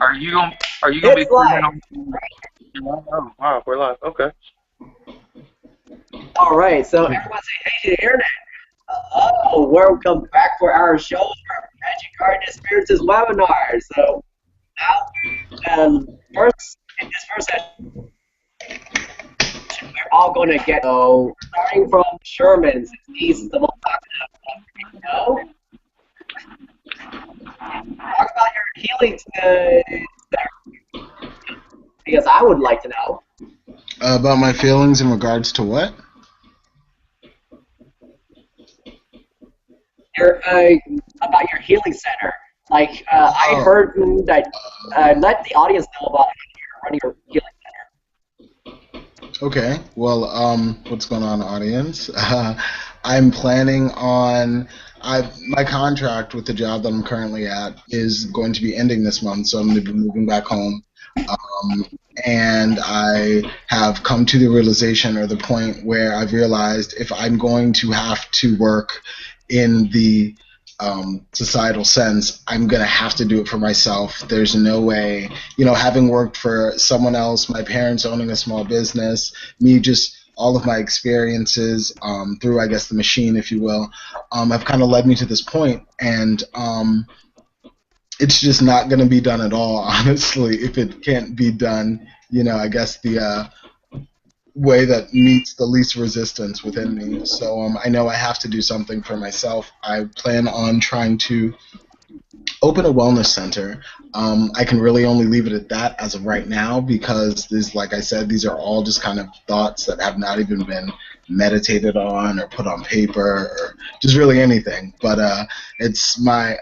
Are you gonna be It's streaming live. on? Oh, wow, we're live. Okay. All right, so everyone say hey to the internet. Welcome back for our show for Educare de Spiritus webinar. So now, first in this first session, we're all going to get starting from Sherman, since he's the most popular. Talk about your healing there, because I would like to know. About my feelings in regards to what? About your healing center. Like, I heard that, let the audience know about running your healing center. Okay, well, what's going on, audience? I'm planning on, my contract with the job that I'm currently at is going to be ending this month, so I'm going to be moving back home. And I have come to the realization, or the point where I've realized, if I'm going to have to work in the societal sense, I'm going to have to do it for myself. There's no way, having worked for someone else, my parents owning a small business, me just all of my experiences through, I guess, the machine, if you will, have kind of led me to this point, and it's just not going to be done at all, honestly, if it can't be done, I guess the way that meets the least resistance within me. So I know I have to do something for myself. I plan on trying to open a wellness center. I can really only leave it at that as of right now, because like I said, these are all just kind of thoughts that have not even been meditated on or put on paper or just really anything. But it's my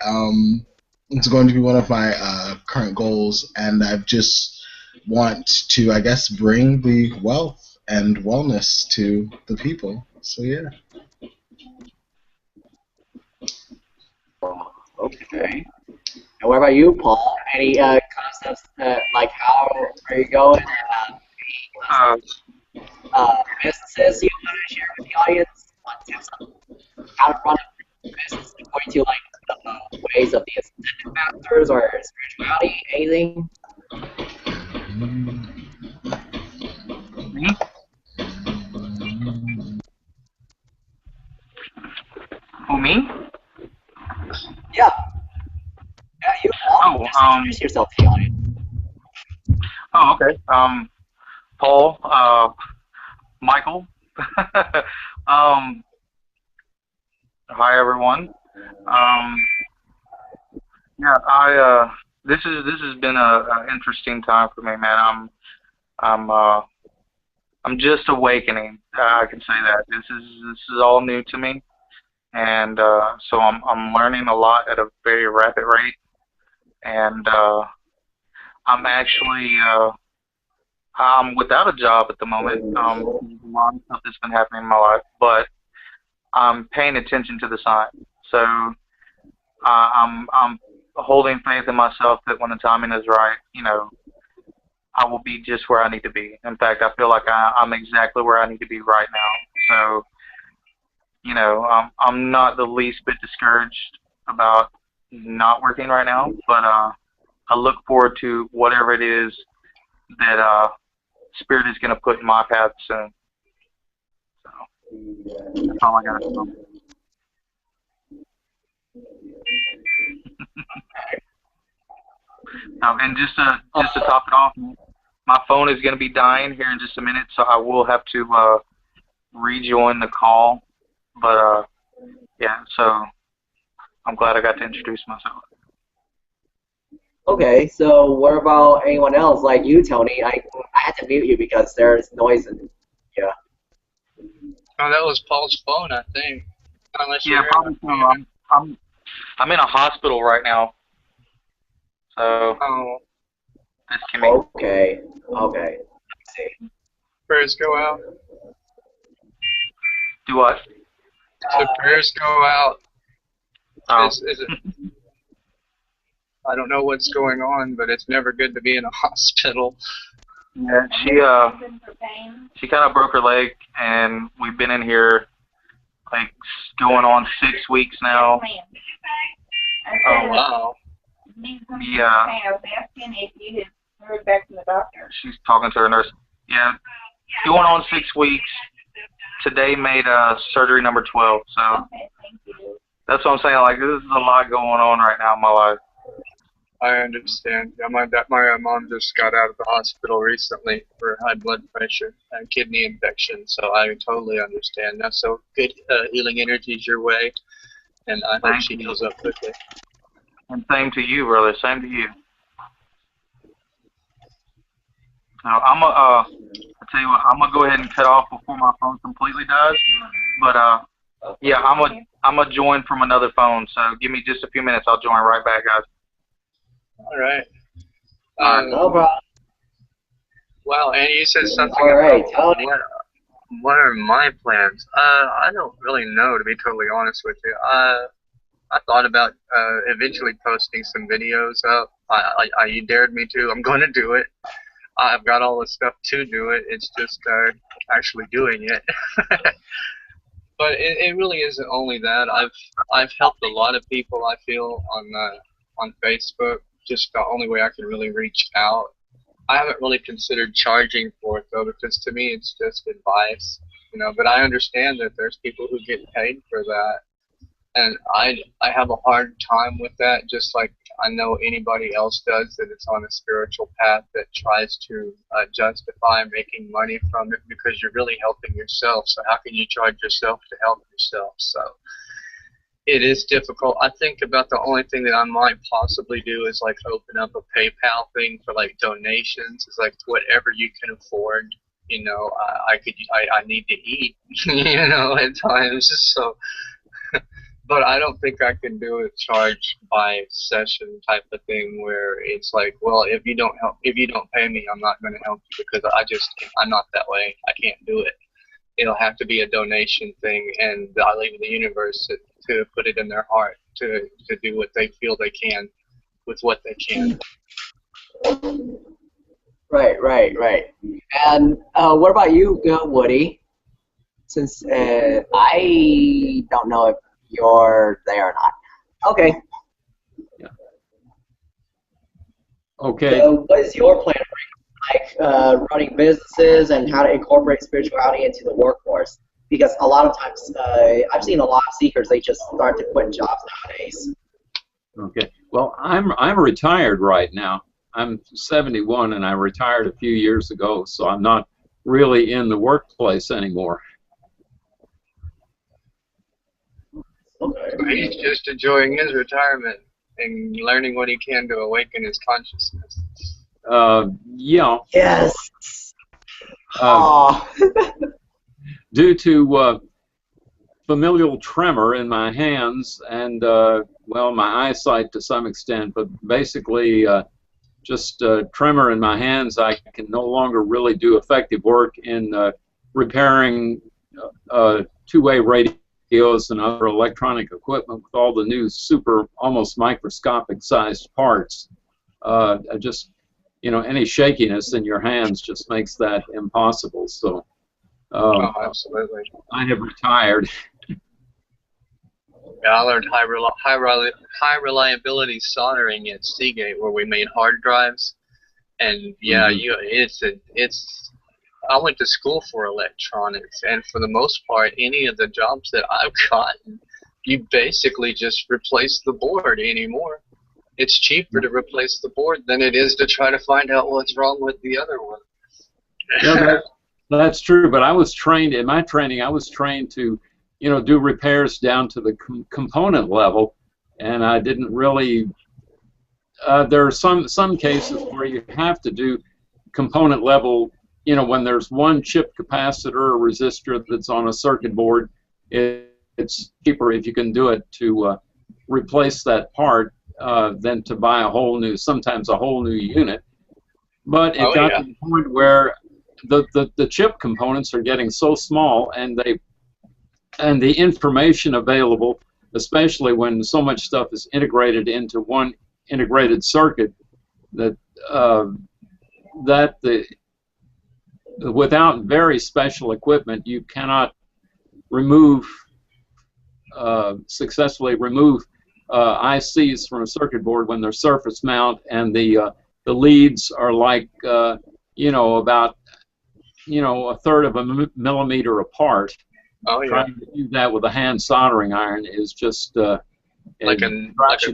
it's going to be one of my current goals, and I just want to, I guess, bring the wealth and wellness to the people. So yeah. Okay. And what about you, Paul? Any concepts, like how are you going? Businesses you want to share with the audience? Want tips on how to run a business according to like the ways of the ascended masters or spirituality? Anything? Me? Who, me? Yeah. Yeah, you, Paul. Oh, Just introduce yourself to the audience. Oh, okay. Paul, Michael. Hi everyone. Yeah, this has been a interesting time for me, man. I'm just awakening. I can say that this is all new to me, and so I'm learning a lot at a very rapid rate, and I'm actually I'm without a job at the moment. There's a lot of stuff that's been happening in my life, but I'm paying attention to the signs. So I'm holding faith in myself that when the timing is right, I will be just where I need to be. In fact, I feel like I'm exactly where I need to be right now. So, I'm not the least bit discouraged about not working right now, but I look forward to whatever it is that Spirit is going to put in my path soon. So, that's all I got to say. And just to top it off, my phone is going to be dying here in just a minute, so I will have to rejoin the call. But yeah, so I'm glad I got to introduce myself. Okay, so what about anyone else like you, Tony? I had to mute you because there's noise and yeah. Oh, that was Paul's phone, I think. Unless Yeah, probably so. I'm in a hospital right now. So this can be okay. Okay. Let's see. prayers go out. Do what? So prayers go out. Oh. Is it? I don't know what's going on, but it's never good to be in a hospital. Yeah, she kind of broke her leg, and we've been in here like going on 6 weeks now. Oh wow. Yeah. I was asking if you had heard back from the doctor. She's talking to her nurse. Yeah. Going on 6 weeks. Today made surgery number 12. So Okay, thank you. that's what I'm saying. Like, this is a lot going on right now in my life. I understand. Yeah, my mom just got out of the hospital recently for high blood pressure and kidney infection, so I totally understand. Now, so good healing energies your way, and I hope she heals up quickly. And same to you, brother. Same to you. Now, I tell you what, I'm gonna go ahead and cut off before my phone completely dies. But yeah, I'm gonna join from another phone. So give me just a few minutes. I'll join right back, guys. All right. No problem. Well, and you said something All right, about Tony. what are my plans? I don't really know, to be totally honest with you. I thought about eventually posting some videos up. You dared me to. I'm going to do it. I've got all the stuff to do it. It's just actually doing it. But it really isn't only that. I've helped a lot of people, I feel, on Facebook. Just the only way I can really reach out. I haven't really considered charging for it though, because to me it's just advice, you know. But I understand that there's people who get paid for that, and I have a hard time with that. Just like I know anybody else does that is on a spiritual path that tries to justify making money from it, because you're really helping yourself. So how can you charge yourself to help yourself? So it is difficult. I think about the only thing that I might possibly do is like open up a PayPal thing for like donations. It's like whatever you can afford. You know, I need to eat. You know, at times. So, but I don't think I can do a charge by session type of thing where it's like, well, if you don't pay me, I'm not going to help you, because I'm not that way. I can't do it. It'll have to be a donation thing, and I leave the universe to put it in their heart to do what they feel they can with what they can. Right. And what about you, Woody? Since I don't know if you're there or not. Okay. Yeah. Okay. So what is your plan for running businesses and how to incorporate spirituality into the workforce? Because a lot of times I've seen a lot of seekers, they just start to quit jobs nowadays. Okay. Well, I'm retired right now. I'm 71 and I retired a few years ago, so I'm not really in the workplace anymore. Okay. He's just enjoying his retirement and learning what he can to awaken his consciousness. Yeah. Yes. Due to familial tremor in my hands and, well, my eyesight to some extent, but basically just tremor in my hands, I can no longer really do effective work in repairing two-way radios and other electronic equipment with all the new super, almost microscopic sized parts. Just, you know, any shakiness in your hands just makes that impossible. So Absolutely. I have retired. Yeah, I learned high reliability soldering at Seagate, where we made hard drives, and yeah, I went to school for electronics, and for the most part, any of the jobs that I've gotten, you basically just replace the board anymore. It's cheaper to replace the board than it is to try to find out what's wrong with the other one. Yeah, that's true, but I was trained, in my training, I was trained to, you know, do repairs down to the component level, and I didn't really, there are some cases where you have to do component level, you know, when there's one chip capacitor or resistor that's on a circuit board, it's cheaper if you can do it to replace that part than to buy sometimes a whole new unit. But it got to the point where the chip components are getting so small, and the information available, especially when so much stuff is integrated into one integrated circuit, without very special equipment, you cannot successfully remove ICs from a circuit board when they're surface mount, and the leads are like about a third of a millimeter apart. Oh yeah. Trying to do that with a hand soldering iron is just like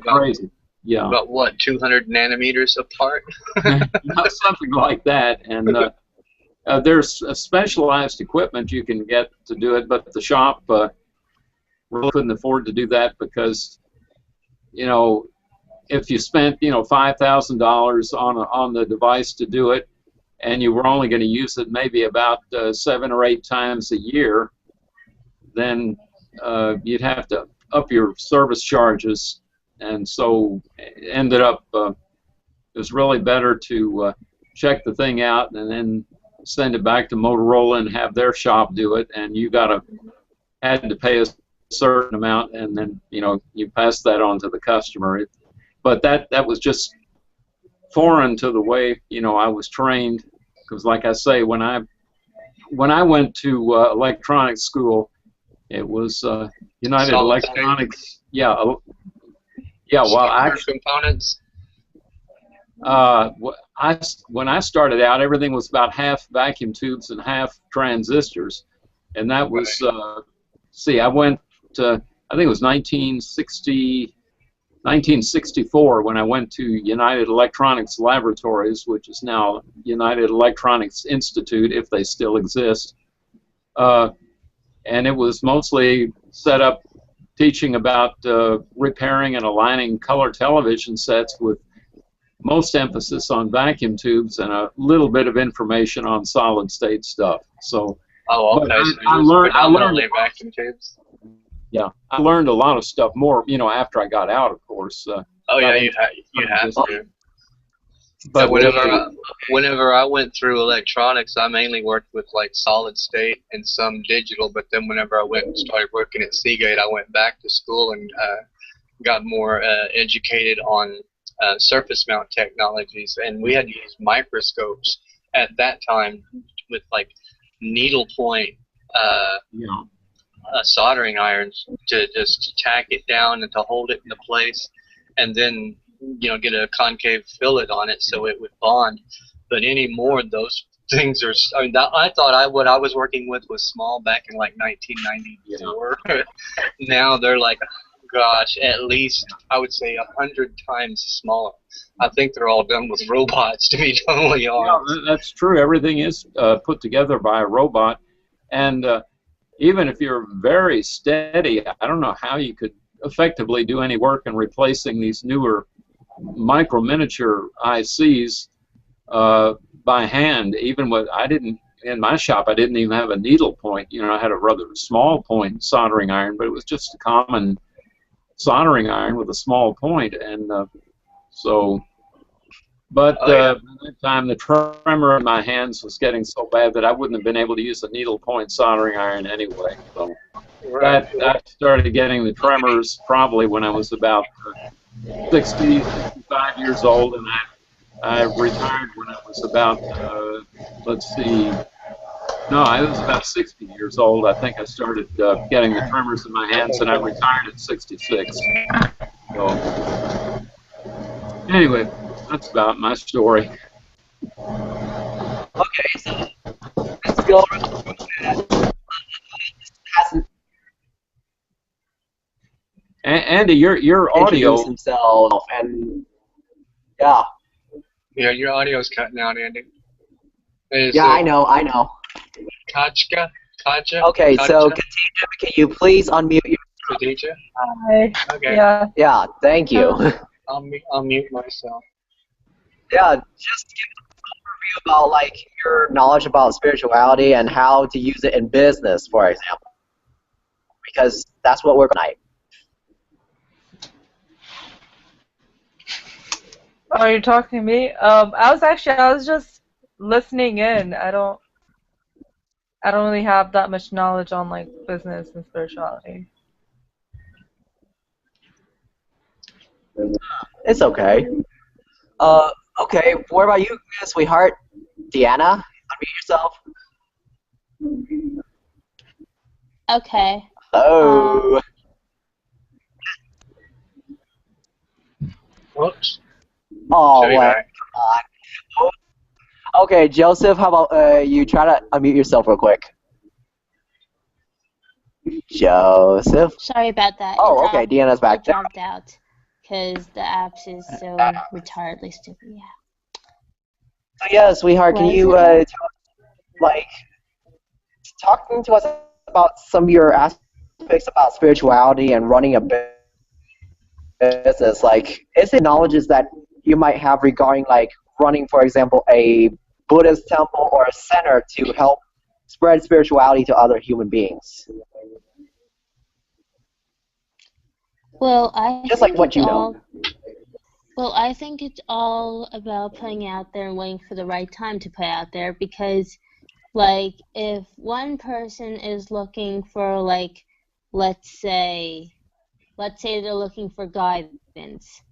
crazy. Yeah. About what, 200 nanometers apart? Something like that. And there's specialized equipment you can get to do it, but the shop really couldn't afford to do that because, if you spent $5,000 on the device to do it, and you were only going to use it maybe about 7 or 8 times a year, then you'd have to up your service charges, and so it ended up it was really better to check the thing out and then send it back to Motorola and have their shop do it, and you had to pay a certain amount, and then you pass that on to the customer. But that was just foreign to the way I was trained, because like I say, when I went to electronics school, it was United Solid Electronics. state. Yeah. Well, actually, components. When I started out, everything was about half vacuum tubes and half transistors, and that was I went I think it was 1964 when I went to United Electronics Laboratories, which is now United Electronics Institute, if they still exist, and it was mostly set up teaching about repairing and aligning color television sets, with most emphasis on vacuum tubes and a little bit of information on solid state stuff. So, okay. I learned vacuum tubes. Yeah, I learned a lot of stuff more, after I got out, of course. You have to. But whenever I went through electronics, I mainly worked with like solid state and some digital. But then whenever I went and started working at Seagate, I went back to school and got more educated on surface mount technologies, and we had to use microscopes at that time with like needle point soldering irons to just tack it down and to hold it into place, and then get a concave fillet on it so it would bond. But anymore, those things are. I thought what I was working with was small back in like 1994. Now they're like, gosh, at least I would say 100 times smaller. I think they're all done with robots, to be totally honest. Yeah, that's true. Everything is put together by a robot, and even if you're very steady, I don't know how you could effectively do any work in replacing these newer micro miniature ICs by hand. Even with in my shop, I didn't even have a needle point. I had a rather small point soldering iron, but it was just a common soldering iron with a small point, and But by that time, the tremor in my hands was getting so bad that I wouldn't have been able to use a needle point soldering iron anyway. So I started getting the tremors probably when I was about 60, 65 years old, and I retired when I was about, I was about 60 years old. I think I started getting the tremors in my hands, and I retired at 66. So anyway, that's about my story. Okay, so let's go around hasn't Andy, your audio introduced himself, and yeah, your audio's cutting out, Andy. I know. Katja? Okay, Katja? so Katina, can you please unmute your? Khadija? Hi. Okay. Yeah, thank you. I'll mute myself. Yeah, just give us an overview about like your knowledge about spirituality and how to use it in business, for example, because that's what we're tonight. Oh, you're talking to me? I was just listening in. I don't really have that much knowledge on like business and spirituality. It's okay. Okay, what about you, sweetheart? Deanna, unmute yourself. Okay. Hello. Whoops. Oh, Should be well, back. come on. Okay, Joseph, how about you try to unmute yourself real quick? Joseph. Sorry about that. Oh, okay, Deanna's back. It dropped out because the apps is so retardedly stupid. Yeah. So yeah, sweetheart, can you talking to us about some of your aspects about spirituality and running a business? Like, is it knowledges that you might have regarding like running, for example, a Buddhist temple or a center to help spread spirituality to other human beings? Well, I Just think like what it's you know. all. Well, I think it's all about putting out there and waiting for the right time to put out there, because, like, if one person is looking for, like, let's say they're looking for guidance,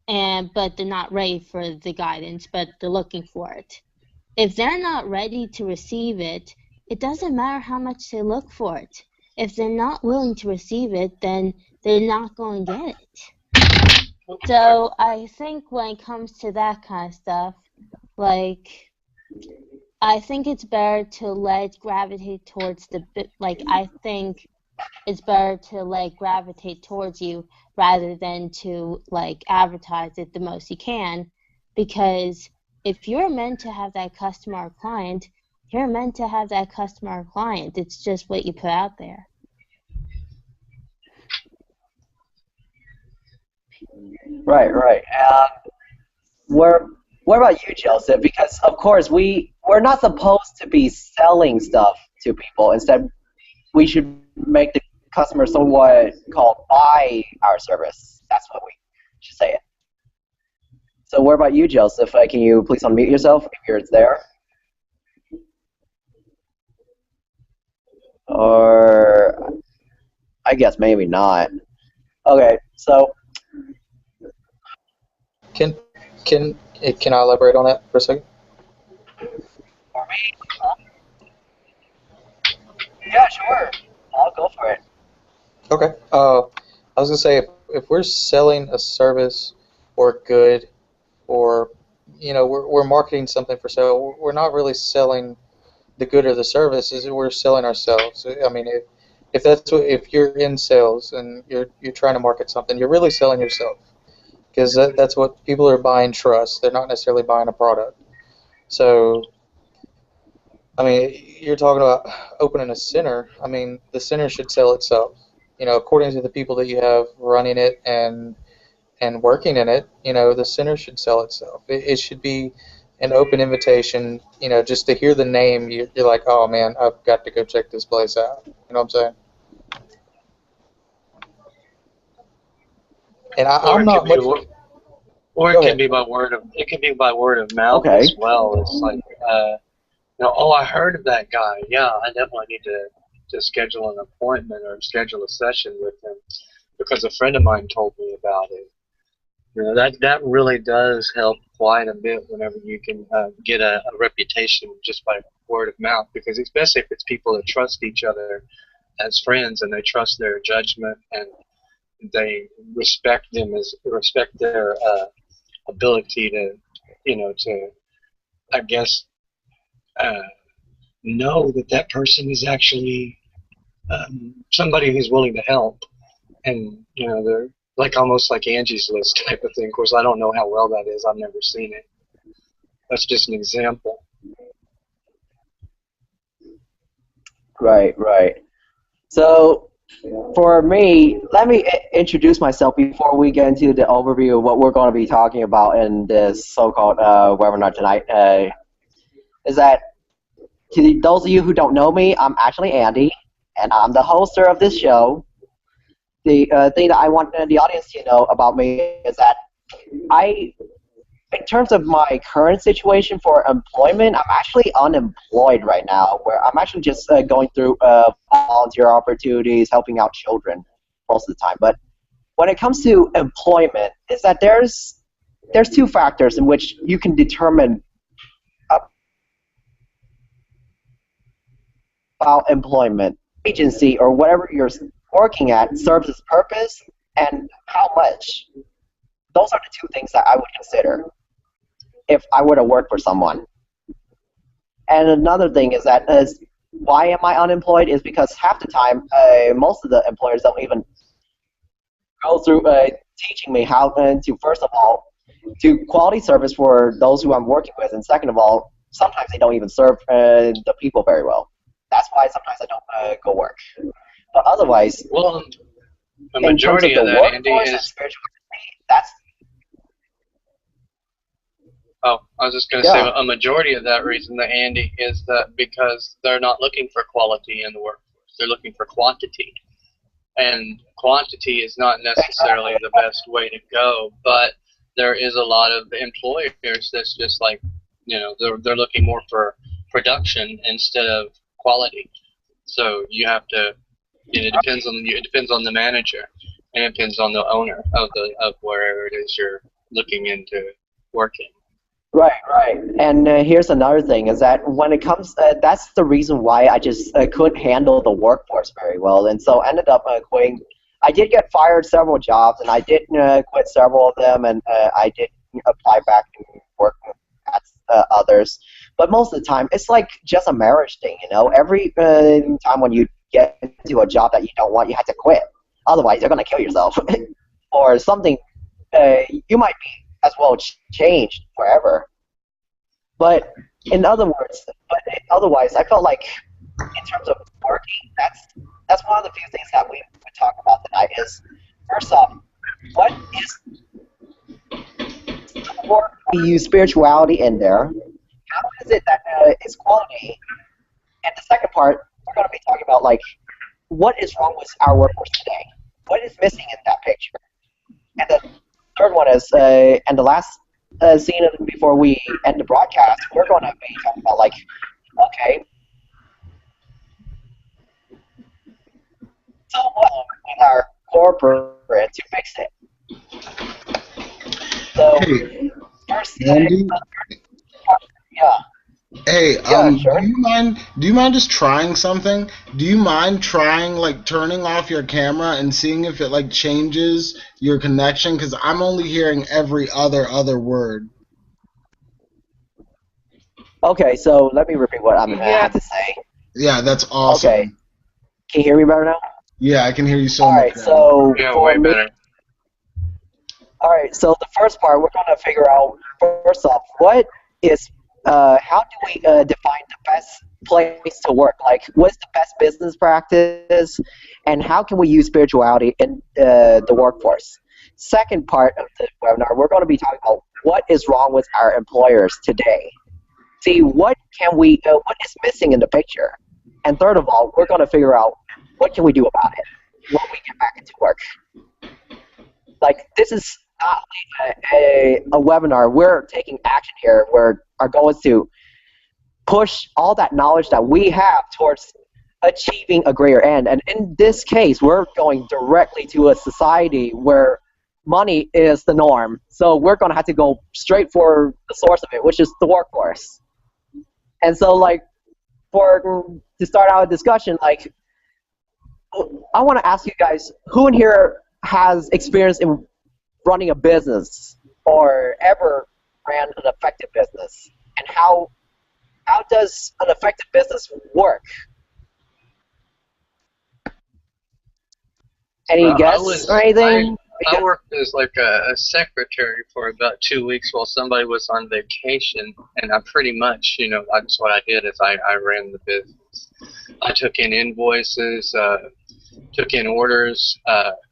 but they're not ready for the guidance, but they're looking for it. If they're not ready to receive it, it doesn't matter how much they look for it. If they're not willing to receive it, then they're not going to get it. So I think when it comes to that kind of stuff, like, I think it's better to let gravitate towards I think it's better to let gravitate towards you rather than to, like, advertise it the most you can, because if you're meant to have that customer or client, you're meant to have that customer or client. It's just what you put out there. Right, right. What about you, Joseph? Because of course we're not supposed to be selling stuff to people. Instead, we should make the customer somewhat called buy our service. That's what we should say it. So what about you, Joseph? Can you please unmute yourself if you're there? Or I guess maybe not. Okay, so Can I elaborate on that for a second? for me, yeah, sure. I'll go for it. Okay. I was gonna say if we're selling a service or a good, or we're marketing something for sale, we're not really selling the good or the service. We're selling ourselves. I mean, if you're in sales and you're trying to market something, you're really selling yourself, because that's what people are buying, trust. They're not necessarily buying a product. So, I mean, you're talking about opening a center. I mean, the center should sell itself. According to the people that you have running it and working in it, the center should sell itself. It should be an open invitation. Just to hear the name, you're like, oh man, I've got to go check this place out. You know what I'm saying? And I'm not much. Or it can be by word of mouth Okay. as well. It's like, oh, I heard of that guy. Yeah, I definitely need to schedule an appointment or schedule a session with him because a friend of mine told me about it. That really does help quite a bit whenever you can get a reputation just by word of mouth, because especially if it's people that trust each other as friends and they trust their judgment and they respect their ability to I guess know that person is actually somebody who's willing to help, and they're like almost like Angie's List type of thing. Of course, I don't know how well that is. I've never seen it. That's just an example. Right, right. So for me, let me introduce myself before we get into the overview of what we're going to be talking about in this so-called webinar tonight. Is that, to those of you who don't know me, I'm actually Andy, and I'm the hoster of this show. The thing that I want the audience to know about me is that in terms of my current situation for employment, I'm actually unemployed right now, where I'm actually just going through volunteer opportunities, helping out children most of the time. But when it comes to employment, is that there's two factors in which you can determine about employment. Agency or whatever you're working at serves its purpose, and how much. those are the two things that I would consider if I were to work for someone. And another thing is that why am I unemployed is because half the time most of the employers don't even go through teaching me how to, first of all, do quality service for those who I'm working with, and second of all, sometimes they don't even serve the people very well. That's why sometimes I don't go work. But otherwise, Well, a in terms of majority the of that, Andy, workforce and is. spirituality, that's Oh, I was just going to say a majority of that reason, that Andy, is that because they're not looking for quality in the workforce. They're looking for quantity. And quantity is not necessarily the best way to go, but there is a lot of employers that's just like, they're looking more for production instead of quality. So you have to, it depends on the manager, and it depends on the owner of wherever it is you're looking into working. Right. And here's another thing is that when it comes, that's the reason why I just couldn't handle the workforce very well, and so ended up quitting. I did get fired several jobs, and I did quit several of them, and I did apply back and work at others. But most of the time, it's like just a marriage thing, Every time when you get into a job that you don't want, you have to quit. Otherwise, you're gonna kill yourself, or something. You might be as well changed forever. But otherwise, I felt like in terms of working, that's one of the few things that we would talk about tonight. Is first off, what is before we use spirituality in there? How is it that it's quality? And the second part, we're going to be talking about like what is wrong with our workforce today? What is missing in that picture? And the third one is, and the last scene before we end the broadcast, we're going to be talking about like, okay, so what with our corporate to fix it? So Hey, first, Andy. yeah. Hey, Sure. do you mind just trying something? Do you mind trying like turning off your camera and seeing if it like changes your connection? Because I'm only hearing every other word. Okay, so let me repeat what I'm gonna have to say. Yeah, that's awesome. Okay, can you hear me better now? Yeah, I can hear you so All much right, better. so Yeah, for way me, better. all right, so the first part, we're gonna figure out first off what is how do we define the best place to work? Like, what's the best business practice, and how can we use spirituality in the workforce? Second part of the webinar, we're going to be talking about what is wrong with our employers today. See, what is missing in the picture? And third of all, we're going to figure out what can we do about it when we get back into work. Like, this is not a webinar. We're taking action here. Our goal is to push all that knowledge that we have towards achieving a greater end. And in this case, we're going directly to a society where money is the norm. So we're going to have to go straight for the source of it, which is the workforce. And so, like, to start our discussion, like, I want to ask you guys, who in here has experience in running a business or ever ran an effective business? And how does an effective business work? Any guess or anything? I worked as like a secretary for about 2 weeks while somebody was on vacation, and I pretty much, that's what I did is I ran the business. I took in invoices, took in orders,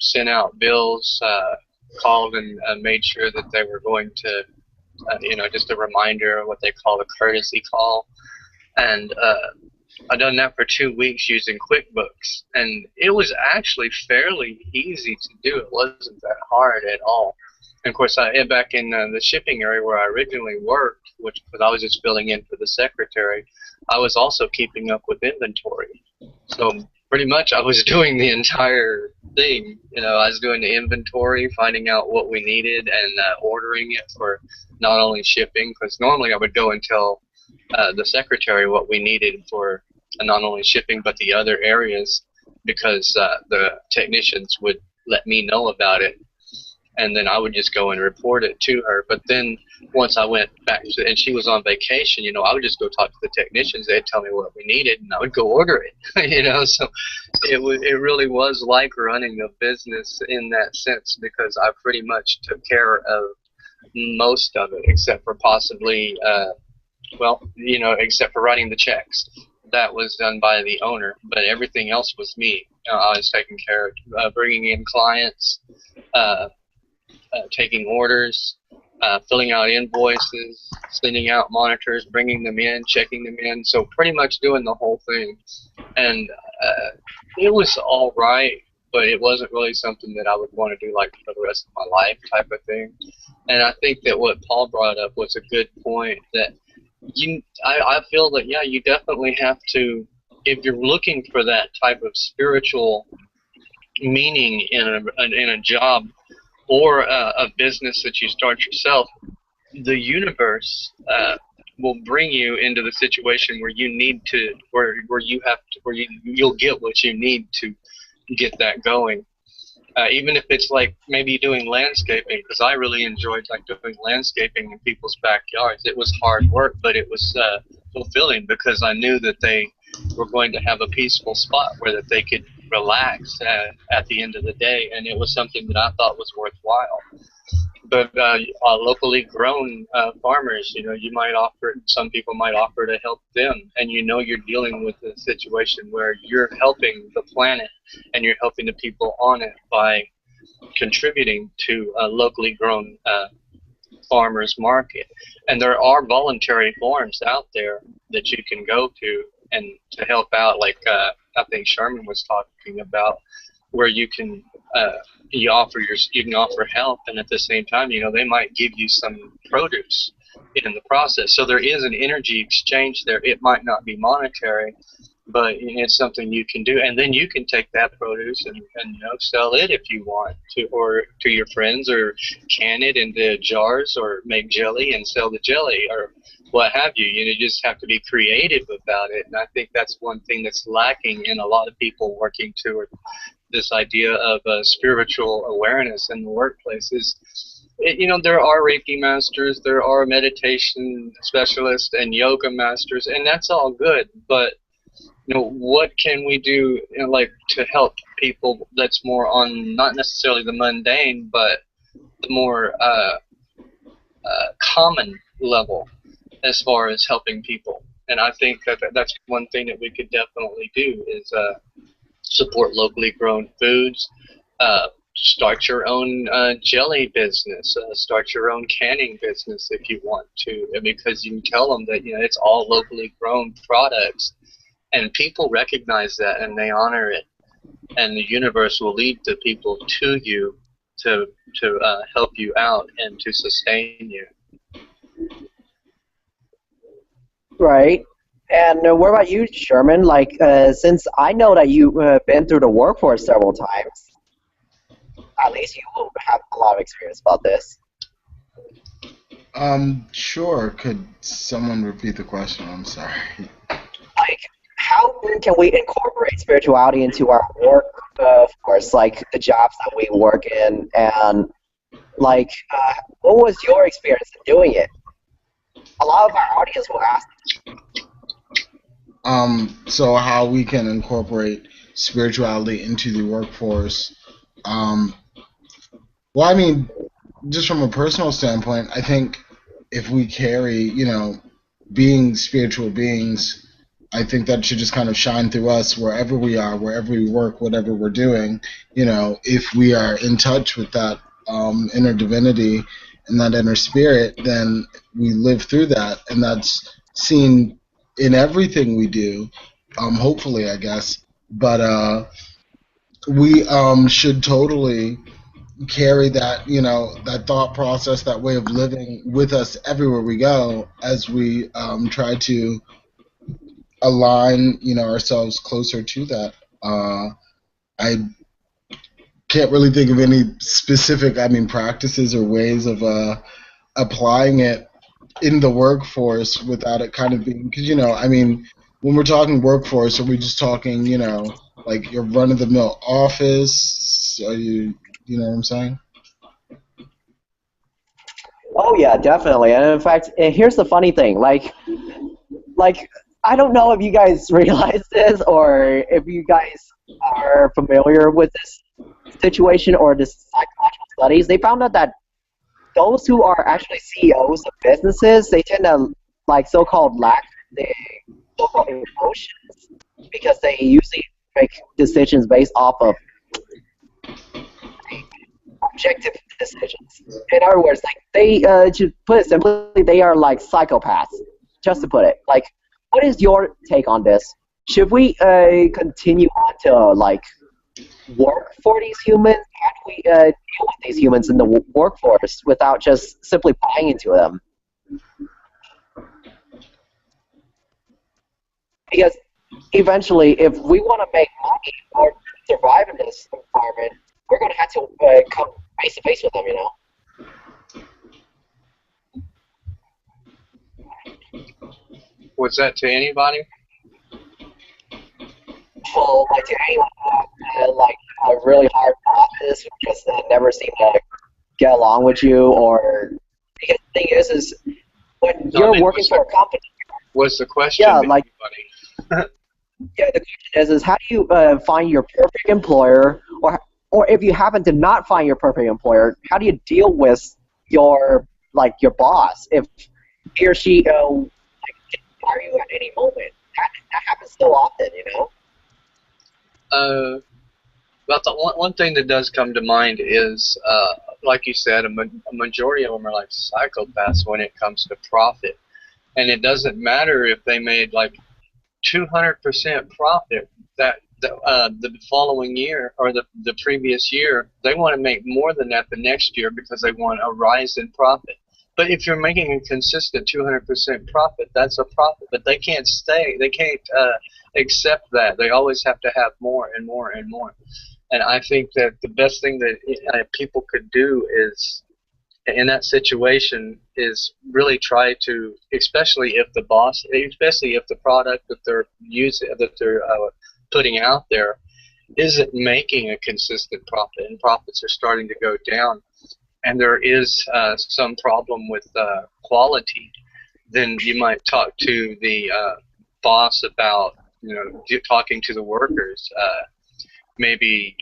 sent out bills, called and made sure that they were going to, just a reminder of what they call a courtesy call. And I done that for 2 weeks using QuickBooks, and it was actually fairly easy to do. It wasn't that hard at all. And of course, back in the shipping area where I originally worked, which because I was just filling in for the secretary, I was also keeping up with inventory. So pretty much I was doing the entire thing. I was doing the inventory, finding out what we needed, and ordering it for not only shipping, because normally I would go and tell the secretary what we needed for not only shipping but the other areas, because the technicians would let me know about it. and then I would just go and report it to her. But then once I went back to, and she was on vacation, you know, I would just go talk to the technicians. They'd tell me what we needed, and I would go order it. You know, so it really was like running a business in that sense, because I pretty much took care of most of it, except for possibly, well, you know, except for writing the checks. That was done by the owner, but everything else was me. I was taking care of bringing in clients, taking orders, filling out invoices, sending out monitors, bringing them in, checking them in. So pretty much doing the whole thing. And it was all right, but it wasn't really something that I would want to do like for the rest of my life type of thing. And I think that what Paul brought up was a good point, that I feel that, yeah, you definitely have to, if you're looking for that type of spiritual meaning in a job or a business that you start yourself, the universe will bring you into the situation where you need to, where you'll get what you need to get that going. Even if it's like maybe doing landscaping, because I really enjoyed like doing landscaping in people's backyards. It was hard work, but it was fulfilling, because I knew that they were going to have a peaceful spot where that they could relax at the end of the day, and it was something that I thought was worthwhile. But locally grown farmers, you know, you might offer, some people might offer to help them, and you know you're dealing with a situation where you're helping the planet and you're helping the people on it by contributing to a locally grown farmers market. And there are voluntary forums out there that you can go to and to help out, like I think Sherman was talking about, where you can you can offer help, and at the same time, you know, they might give you some produce in the process. So there is an energy exchange there. It might not be monetary, but it's something you can do, and then you can take that produce and you know, sell it if you want to, or to your friends, or can it into jars, or make jelly and sell the jelly, or what have you. You know, you just have to be creative about it, and I think that's one thing that's lacking in a lot of people working toward this idea of spiritual awareness in the workplace. You know, there are Reiki masters, there are meditation specialists and yoga masters, and that's all good, but you know, what can we do, you know, like to help people that's more on not necessarily the mundane, but the more common level as far as helping people? And I think that that's one thing that we could definitely do is support locally grown foods, start your own jelly business, start your own canning business if you want to, because you can tell them that, you know, it's all locally grown products, and people recognize that and they honor it, and the universe will lead the people to you to help you out and to sustain you. Right. And what about you, Sherman? Like, since I know that you've been through the workforce several times, at least you will have a lot of experience about this. Sure. Could someone repeat the question? I'm sorry. Like, how can we incorporate spirituality into our workforce, like the jobs that we work in, and like, what was your experience in doing it? A lot of our audience will ask. So how we can incorporate spirituality into the workforce. Well, I mean, just from a personal standpoint, I think if we carry, you know, being spiritual beings, I think that should just kind of shine through us wherever we are, wherever we work, whatever we're doing. You know, if we are in touch with that inner divinity and that inner spirit, then we live through that, and that's seen in everything we do, hopefully, I guess. But we should totally carry that, you know, that thought process, that way of living with us everywhere we go, as we try to align, you know, ourselves closer to that. I can't really think of any specific, I mean, practices or ways of applying it in the workforce without it kind of being, because, you know, I mean, when we're talking workforce, are we just talking, you know, like your run-of-the-mill office? Are you know what I'm saying? Oh yeah, definitely. And in fact, here's the funny thing. Like I don't know if you guys realize this or if you guys are familiar with this situation or this psychological studies. They found out that those who are actually CEOs of businesses, they tend to like so-called lack the so-called emotions because they usually make decisions based off of objective decisions. In other words, like they, to put it simply, they are like psychopaths. Just to put it, like, what is your take on this? Should we continue on to like work for these humans? How do we deal with these humans in the workforce without just simply buying into them? Because eventually, if we want to make money or survive in this environment, we're going to have to come face to face with them, you know? Was that to anybody? Well, like to anyone like a really hard bosses who just never seem to get along with you, or because the thing is when you're working for a company. Was the question Yeah, to like anybody? yeah, the question is how do you find your perfect employer, or if you happen to not find your perfect employer, how do you deal with your boss if he or she can fire you at any moment? That happens so often, you know. Well, the one thing that does come to mind is, like you said, a majority of them are like psychopaths when it comes to profit. And it doesn't matter if they made like 200% profit that the following year or the previous year. They want to make more than that the next year because they want a rise in profit. But if you're making a consistent 200% profit, that's a profit. But they can't stay. They can't accept that. They always have to have more and more and more. And I think that the best thing that people could do is, in that situation, is really try to, especially if the product that they're using, that they're putting out there, isn't making a consistent profit, and profits are starting to go down, and there is some problem with quality, then you might talk to the boss about, talking to the workers, maybe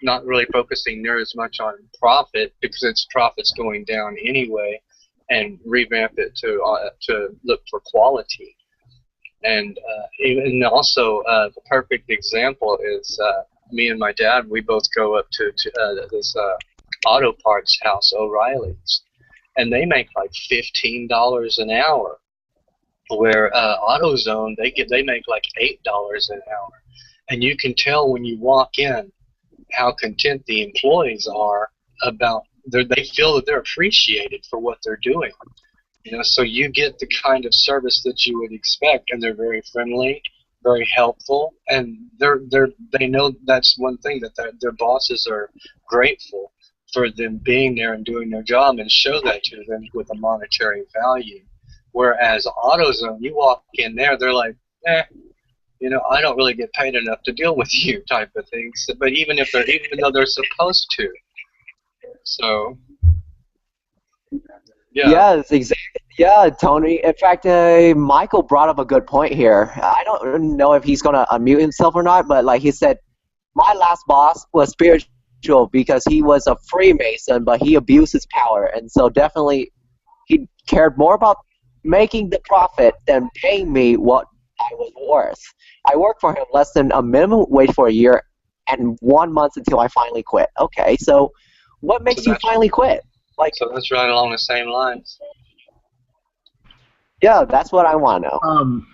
not really focusing near as much on profit because its profit's going down anyway, and revamp it to look for quality. And also the perfect example is me and my dad. We both go up to this auto parts house, O'Reilly's, and they make like $15 an hour, where AutoZone they make like $8 an hour, and you can tell when you walk in how content the employees are about they feel that they're appreciated for what they're doing. So you get the kind of service that you would expect, and they're very friendly, very helpful, and they know that's one thing, that their bosses are grateful for them being there and doing their job, and show that to them with a monetary value. Whereas AutoZone, you walk in there, they're like, I don't really get paid enough to deal with you, type of things. But even though they're supposed to, so yeah. Yes, exactly. Yeah, Tony. In fact, Michael brought up a good point here. I don't know if he's gonna unmute himself or not, but like he said, my last boss was spiritual because he was a Freemason, but he abused his power, and so definitely he cared more about making the profit than paying me what I was worth. I worked for him less than a minimum wage for a year and 1 month until I finally quit. Okay, so what makes you finally quit? So that's right along the same lines. Yeah, that's what I want to know.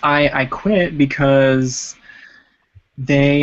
I quit because they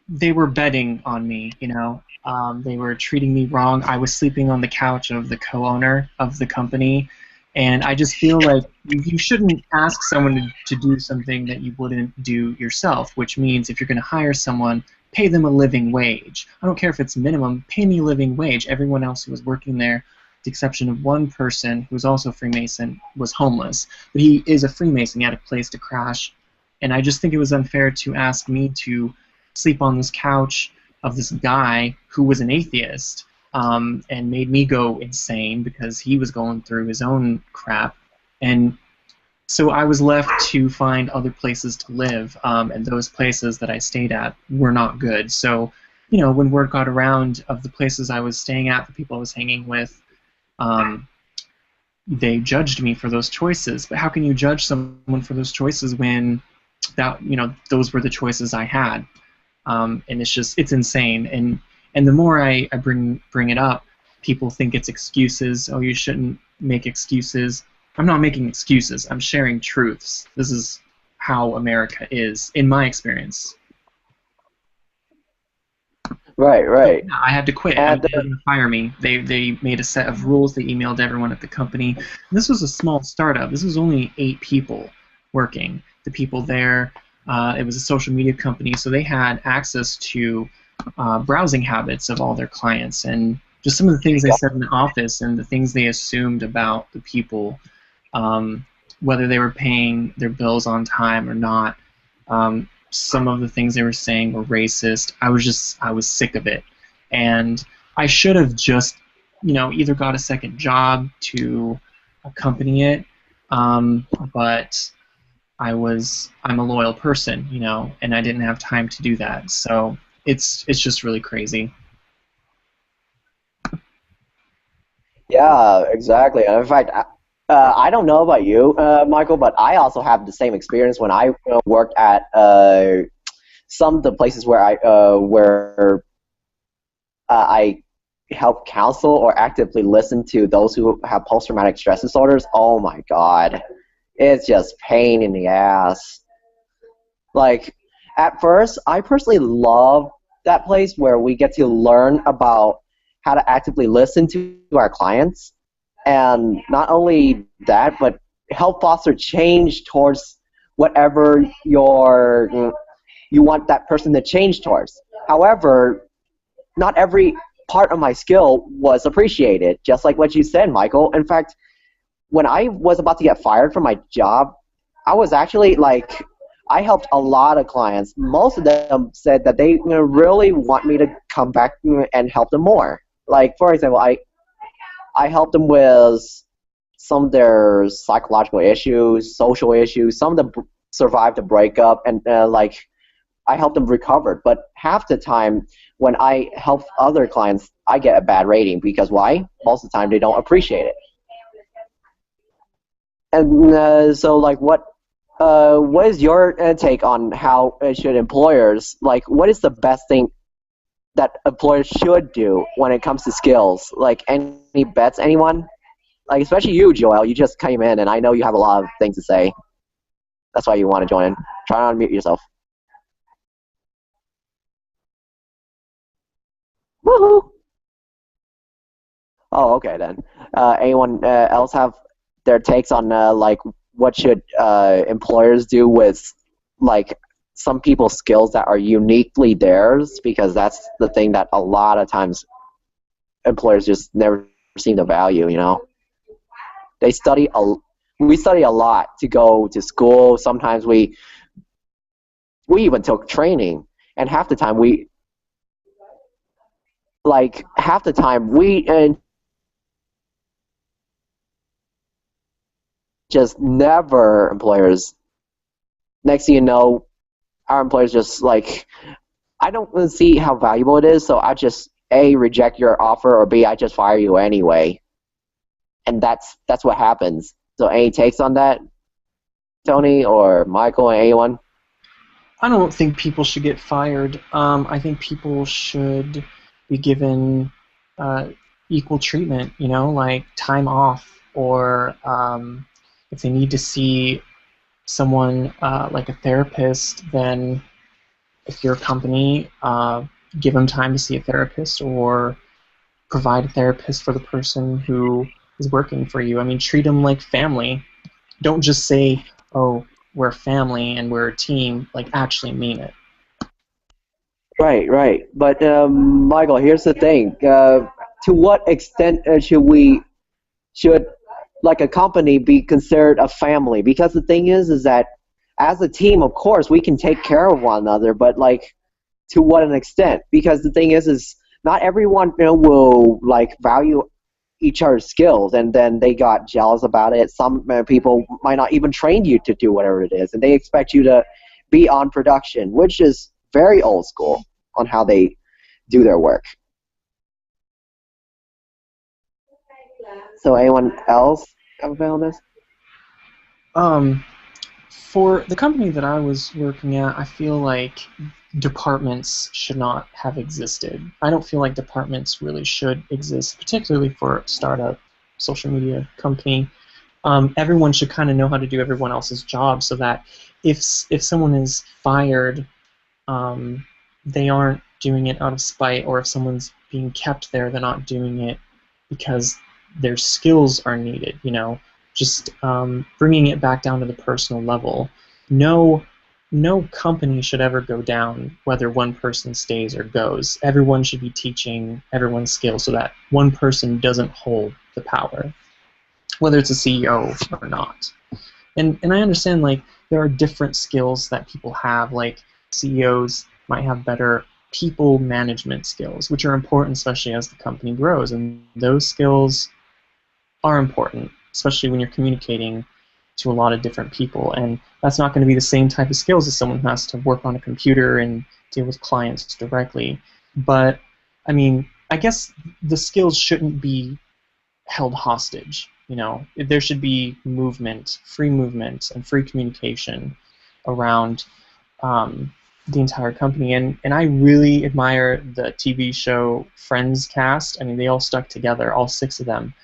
they were betting on me, they were treating me wrong. I was sleeping on the couch of the co-owner of the company, and I just feel like you shouldn't ask someone to do something that you wouldn't do yourself, which means if you're going to hire someone, pay them a living wage. I don't care if it's minimum, pay me a living wage. Everyone else who was working there, with the exception of one person who was also a Freemason, was homeless. But he is a Freemason, he had a place to crash. And I just think it was unfair to ask me to sleep on this couch of this guy who was an atheist and made me go insane because he was going through his own crap. And so I was left to find other places to live, and those places that I stayed at were not good. So, you know, when word got around of the places I was staying at, the people I was hanging with, they judged me for those choices. But how can you judge someone for those choices when that, you know, those were the choices I had? And it's insane. And the more I bring it up, people think it's excuses. Oh, you shouldn't make excuses. I'm not making excuses. I'm sharing truths. This is how America is, in my experience. Right. So, yeah, I had to quit. They were going to fire me. They made a set of rules. They emailed everyone at the company. And this was a small startup. This was only 8 people working. The people there, it was a social media company, so they had access to browsing habits of all their clients and just some of the things they said in the office and the things they assumed about the people, whether they were paying their bills on time or not. Some of the things they were saying were racist. I was sick of it. And I should have just, you know, either got a second job to accompany it, but I'm a loyal person, you know, and I didn't have time to do that. So it's just really crazy. Yeah, exactly. And in fact, I don't know about you, Michael, but I also have the same experience when I worked at some of the places where I help counsel or actively listen to those who have post-traumatic stress disorders. Oh my God, it's just pain in the ass. Like, at first, I personally love that place where we get to learn about how to actively listen to our clients, and not only that, but help foster change towards whatever you want that person to change towards. However, not every part of my skill was appreciated, just like what you said, Michael. In fact, when I was about to get fired from my job, I was actually like, I helped a lot of clients. Most of them said that they really want me to come back and help them more. Like, for example, I helped them with some of their psychological issues, social issues. Some of them survived a breakup, and like, I helped them recover. But half the time when I help other clients, I get a bad rating. Because why? Most of the time they don't appreciate it. And so, like, what is your take on how should employers, like, what is the best thing that employers should do when it comes to skills? Like, any bets, anyone? Like, especially you, Joel. You just came in, and I know you have a lot of things to say. That's why you want to join in. Try to unmute yourself. Woohoo! Oh, okay then. Anyone else have their takes on like, what should employers do with, like, some people's skills that are uniquely theirs? Because that's the thing that a lot of times employers just never seem to value, you know. We study a lot to go to school. Sometimes we even took training, and half the time we just never employers. Next thing you know, our employers just like, I don't see how valuable it is, so I just A, reject your offer, or B, I just fire you anyway. And that's what happens. So any takes on that, Tony or Michael, anyone? I don't think people should get fired. I think people should be given equal treatment, you know, like time off, or if they need to see someone like a therapist, then if you're a company, give them time to see a therapist, or provide a therapist for the person who is working for you. I mean, treat them like family. Don't just say, oh, we're family and we're a team. Like, actually mean it. Right. But Michael, here's the thing. To what extent should like a company be considered a family? Because the thing is that as a team, of course, we can take care of one another, but like, to what an extent? Because the thing is not everyone will like value each other's skills, and then they got jealous about it. Some people might not even train you to do whatever it is, and they expect you to be on production, which is very old school on how they do their work. So anyone else have a bit on this? For the company that I was working at, I feel like departments should not have existed. I don't feel like departments really should exist, particularly for a startup social media company. Everyone should kind of know how to do everyone else's job, so that if someone is fired, they aren't doing it out of spite, or if someone's being kept there, they're not doing it because their skills are needed. Just bringing it back down to the personal level. No company should ever go down whether one person stays or goes. Everyone should be teaching everyone's skills so that one person doesn't hold the power, whether it's a CEO or not. And I understand, like, there are different skills that people have. Like, CEOs might have better people management skills, which are important, especially as the company grows. And those skills are important, especially when you're communicating to a lot of different people. And that's not going to be the same type of skills as someone who has to work on a computer and deal with clients directly. But, I mean, I guess the skills shouldn't be held hostage. There should be movement, and free communication around the entire company. And I really admire the TV show Friends cast. I mean, they all stuck together, all 6 of them.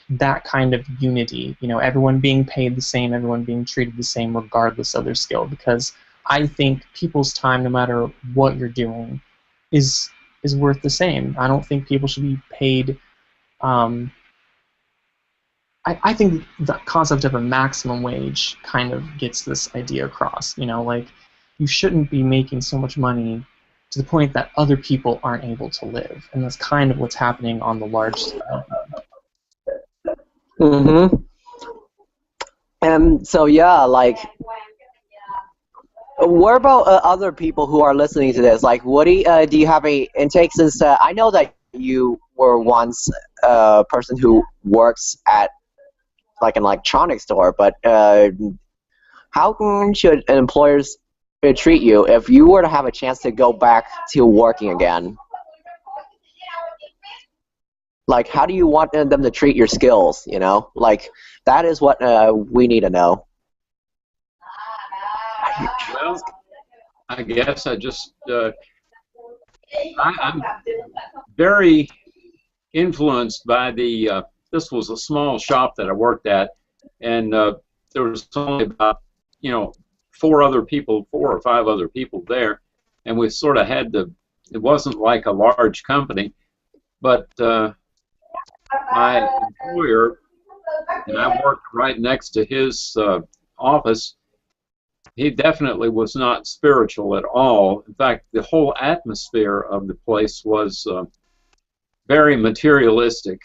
That kind of unity, everyone being paid the same, everyone being treated the same regardless of their skill, because I think people's time, no matter what you're doing, is worth the same. I don't think people should be paid. I think the concept of a maximum wage kind of gets this idea across. Like, you shouldn't be making so much money to the point that other people aren't able to live, and that's kind of what's happening on the large scale. Mm-hmm. So yeah, like, what about other people who are listening to this? Like, Woody, do you have any intake? Since I know that you were once a person who works at like an electronics store, but how should employers treat you if you were to have a chance to go back to working again? Like, how do you want them to treat your skills, Like, that is what we need to know. Well, I guess I just, I'm very influenced by the, this was a small shop that I worked at, and there was only about, 4 or 5 other people there, and we sort of had to, it wasn't like a large company, but my employer, and I worked right next to his office, he definitely was not spiritual at all. In fact, the whole atmosphere of the place was very materialistic,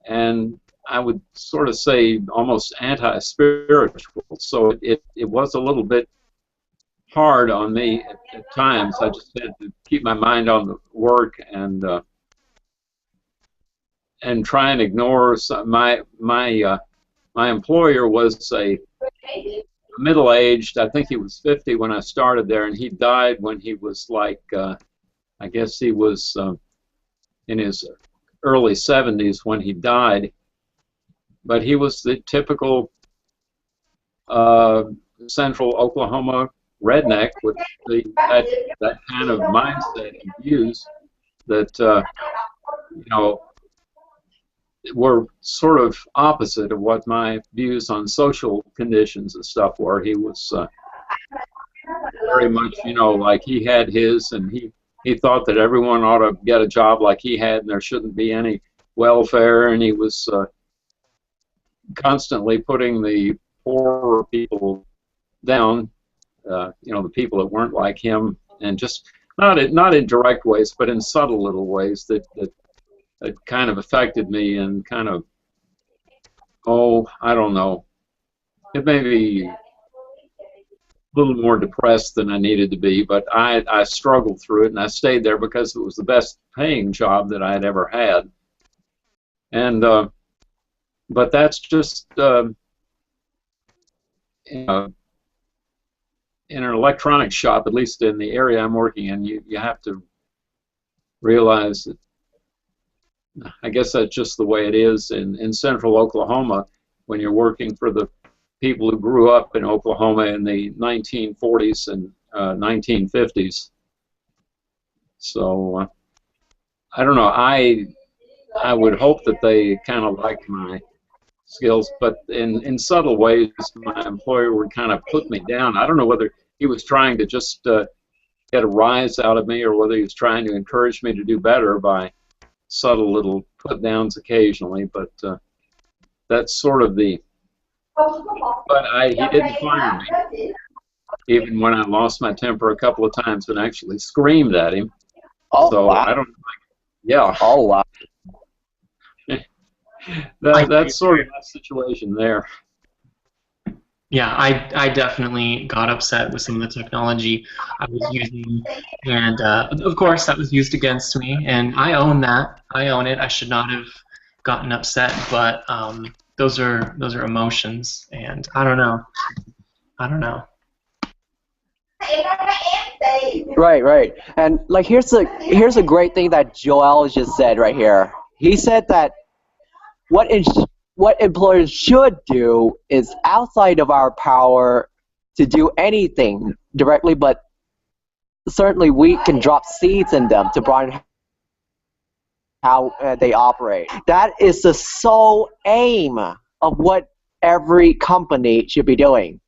and I would sort of say almost anti-spiritual. So it was a little bit hard on me at times. I just had to keep my mind on the work and try and ignore some, my employer was a middle-aged. I think he was 50 when I started there, and he died when he was like, I guess he was in his early 70s when he died. But he was the typical central Oklahoma redneck with that kind of mindset and views that were sort of opposite of what my views on social conditions and stuff were. He was very much, like he had his, and he thought that everyone ought to get a job like he had, and there shouldn't be any welfare, and he was constantly putting the poorer people down, the people that weren't like him, and just not in direct ways, but in subtle little ways that kind of affected me, and kind of, I don't know, it maybe little more depressed than I needed to be, but I struggled through it, and I stayed there because it was the best paying job that I had ever had. And but that's just you know, in an electronics shop, at least in the area I'm working in, you have to realize that I guess that's just the way it is in central Oklahoma when you're working for the people who grew up in Oklahoma in the 1940s and 1950s. So I don't know. I would hope that they kind of like my skills, but in subtle ways, my employer would kind of put me down. I don't know whether he was trying to just get a rise out of me or whether he was trying to encourage me to do better by subtle little put-downs occasionally, but that's sort of the... But he didn't fire me, even when I lost my temper a couple of times and actually screamed at him. Oh, so wow. I don't... Yeah. Oh, wow. That's sort of my situation there. Yeah, I definitely got upset with some of the technology I was using, and of course that was used against me, and I own that. I own it. I should not have gotten upset, but those are emotions, and I don't know. Right. And like here's a great thing that Joel just said right here. He said that what employers should do is outside of our power to do anything directly, but certainly we can drop seeds in them to broaden how they operate. That is the sole aim of what every company should be doing.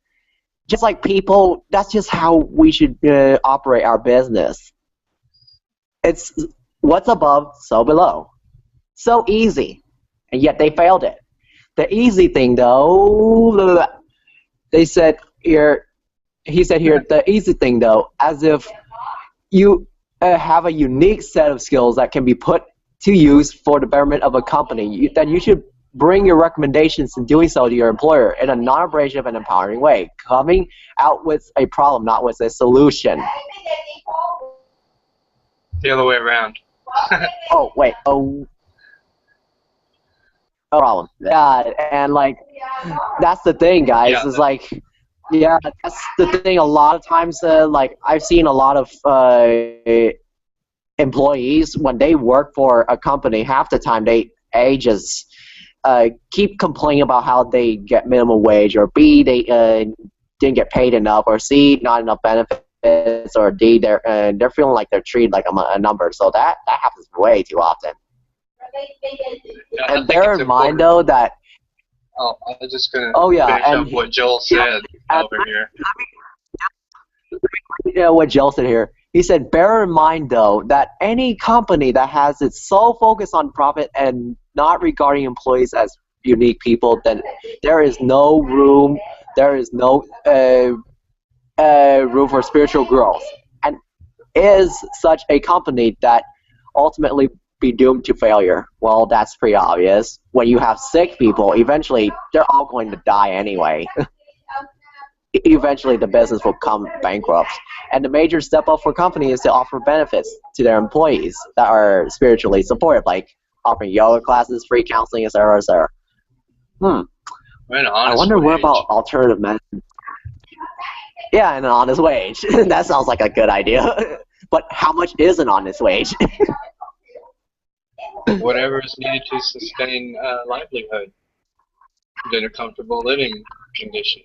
Just like people, that's just how we should operate our business. It's what's above, so below. So easy, and yet they failed it. The easy thing, though, he said here, the easy thing, though, as if you have a unique set of skills that can be put to use for the betterment of a company, then you should bring your recommendations in doing so to your employer in a non-abrasive and empowering way, coming out with a problem, not with a solution. The other way around. Oh, wait. Oh. No problem. And like, that's the thing, guys. Yeah, is like, yeah, that's the thing. A lot of times, like, I've seen a lot of employees when they work for a company. Half the time, they just keep complaining about how they get minimum wage, or B, they didn't get paid enough, or C, not enough benefits, or D, they're feeling like they're treated like a number. So that happens way too often. And bear in mind, though, that... Oh, I was just going to finish up what Joel said over here. Yeah, what Joel said here. He said, bear in mind, though, that any company that has its sole focus on profit and not regarding employees as unique people, then there is no room, room for spiritual growth. And is such a company that ultimately be doomed to failure? Well, that's pretty obvious. When you have sick people, eventually they're all going to die anyway. Eventually the business will come bankrupt. And the major step up for companies is to offer benefits to their employees that are spiritually supported, like offering yoga classes, free counseling, etc., etc. I wonder what about alternative medicine. Yeah, and an honest wage. That sounds like a good idea. But how much is an honest wage? Whatever is needed to sustain livelihood in a comfortable living condition.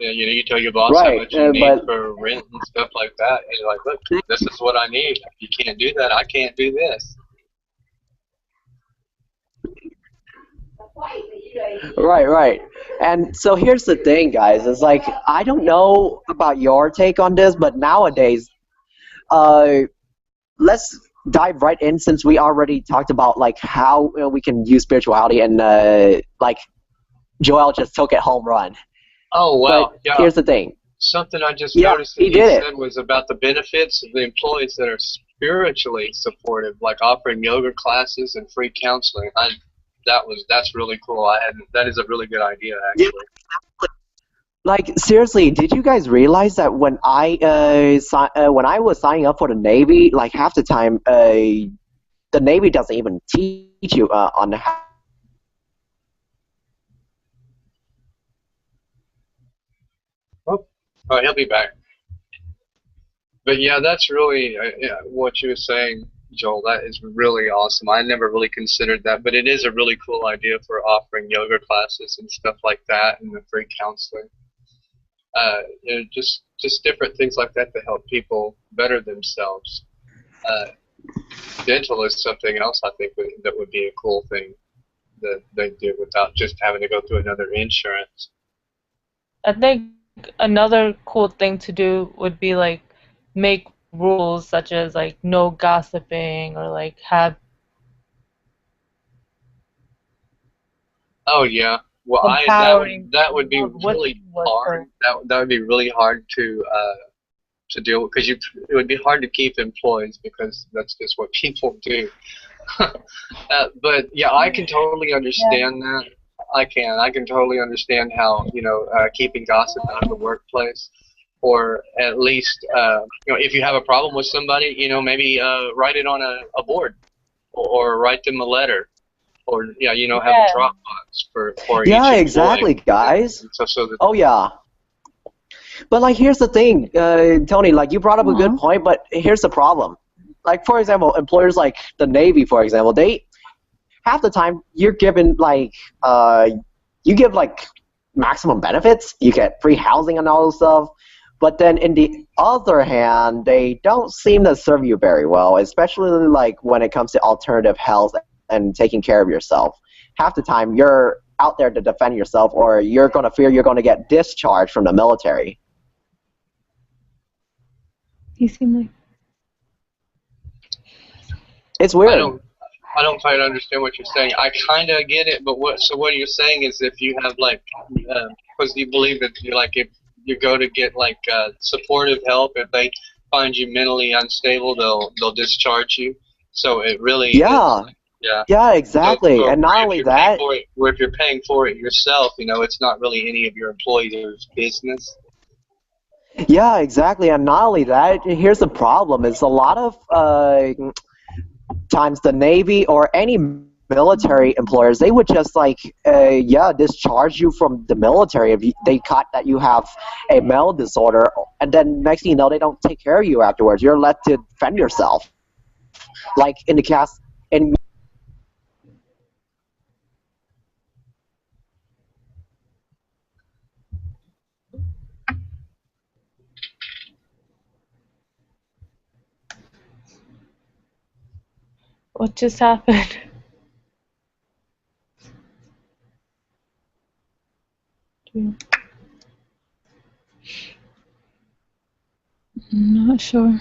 Yeah, you tell your boss how much you need for rent and stuff like that, and you're like, look, this is what I need. If you can't do that, I can't do this. Right. And so here's the thing, guys. It's like, I don't know about your take on this, but nowadays, let's dive right in, since we already talked about like how we can use spirituality, and like Joel just took it home run. Oh, wow. But here's the thing. Something I just noticed that he said was about the benefits of the employees that are spiritually supportive, like offering yoga classes and free counseling. That's really cool. That is a really good idea, actually. Like seriously, did you guys realize that when I was signing up for the Navy, like half the time, the Navy doesn't even teach you on how. Oh, he'll be back. But yeah, that's really yeah, what you were saying, Joel. That is really awesome. I never really considered that, but it is a really cool idea for offering yoga classes and stuff like that, and the free counseling. Just different things like that to help people better themselves. Uh, Dental is something else I think that would be a cool thing that they do without just having to go through another insurance. I think another cool thing to do would be like make rules such as like no gossiping or like have Oh yeah. Well, empowering that would be with really what hard. That would be really hard to deal with because it would be hard to keep employees because that's just what people do. But yeah, I can totally understand that. I can totally understand how keeping gossip out of the workplace, or at least if you have a problem with somebody, maybe write it on a board, or write them a letter, or have a Dropbox for each Yeah, employee. exactly, guys. So that Oh yeah. But like, here's the thing, Tony. Like, you brought up a good point, but here's the problem. Like, for example, employers like the Navy, for example, they half the time you're given like you give like maximum benefits. You get free housing and all this stuff. But then in the other hand, they don't seem to serve you very well, especially like when it comes to alternative health and taking care of yourself. Half the time you're out there to defend yourself, or you're going to fear you're going to get discharged from the military. You seem like It's weird. I don't quite understand what you're saying. I kind of get it, but what you're saying is if you have like, because you believe that you're like if you go to get like supportive help, if they find you mentally unstable, they'll discharge you. So it really Yeah. is, yeah. Yeah, exactly. So And not only that, if you're paying for it yourself, it's not really any of your employees' business. yeah, exactly. And not only that, here's the problem: is a lot of times the Navy or any military employers, they would just like discharge you from the military if they caught that you have a mental disorder, and then next thing you know, they don't take care of you afterwards. You're left to defend yourself, like in the cast in. what just happened? I'm not sure.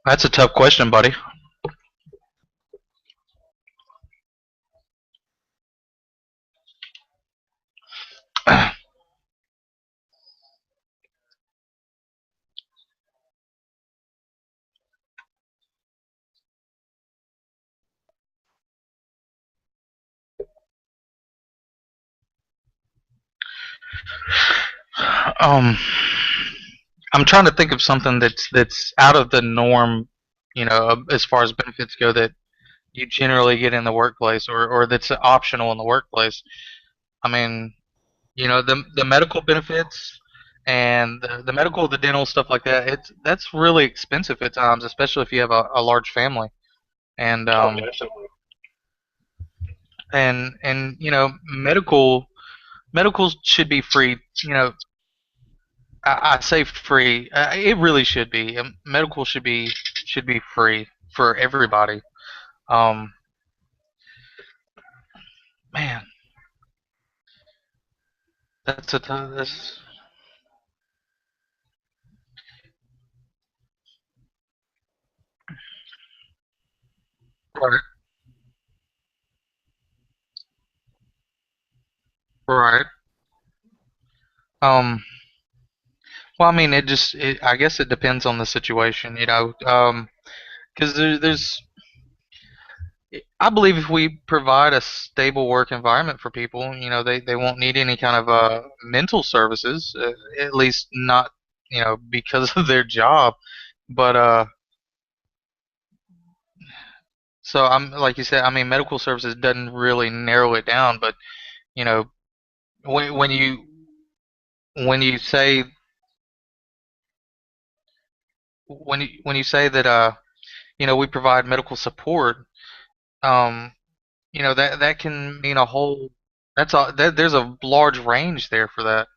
That's a tough question, buddy. Um, I'm trying to think of something that's out of the norm, as far as benefits go, that you generally get in the workplace, or that's optional in the workplace. I mean, the medical benefits and the medical, the dental stuff like that. That's really expensive at times, especially if you have a large family. And and medicals should be free. I say free. It really should be. Medical should be free for everybody. Um, Man, that's a ton. That's right. Right. Um. Well, I mean, I guess it depends on the situation, because there's. I believe if we provide a stable work environment for people, they won't need any kind of mental services, at least not, because of their job. But so I'm like you said, I mean, medical services doesn't really narrow it down, but you know, when you say when you say that we provide medical support, um, that can mean a whole. There's a large range there for that.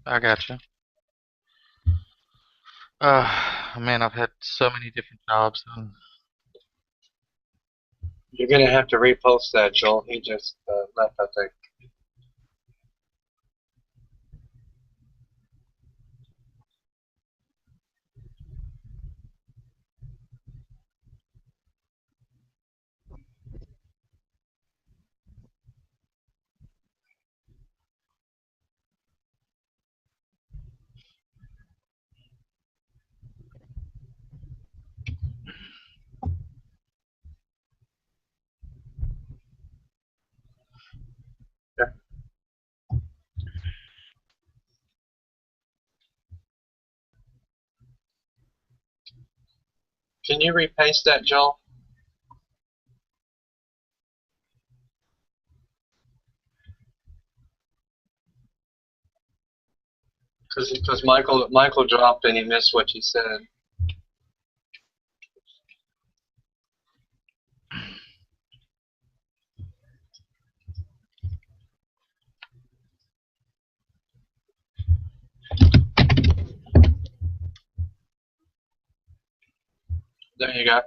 I gotcha. Man, I've had so many different jobs. You're gonna have to repost that, Joel. He just left, I think. Yeah. Can you repaste that, Joel? Because Michael dropped and he missed what you said. There you go.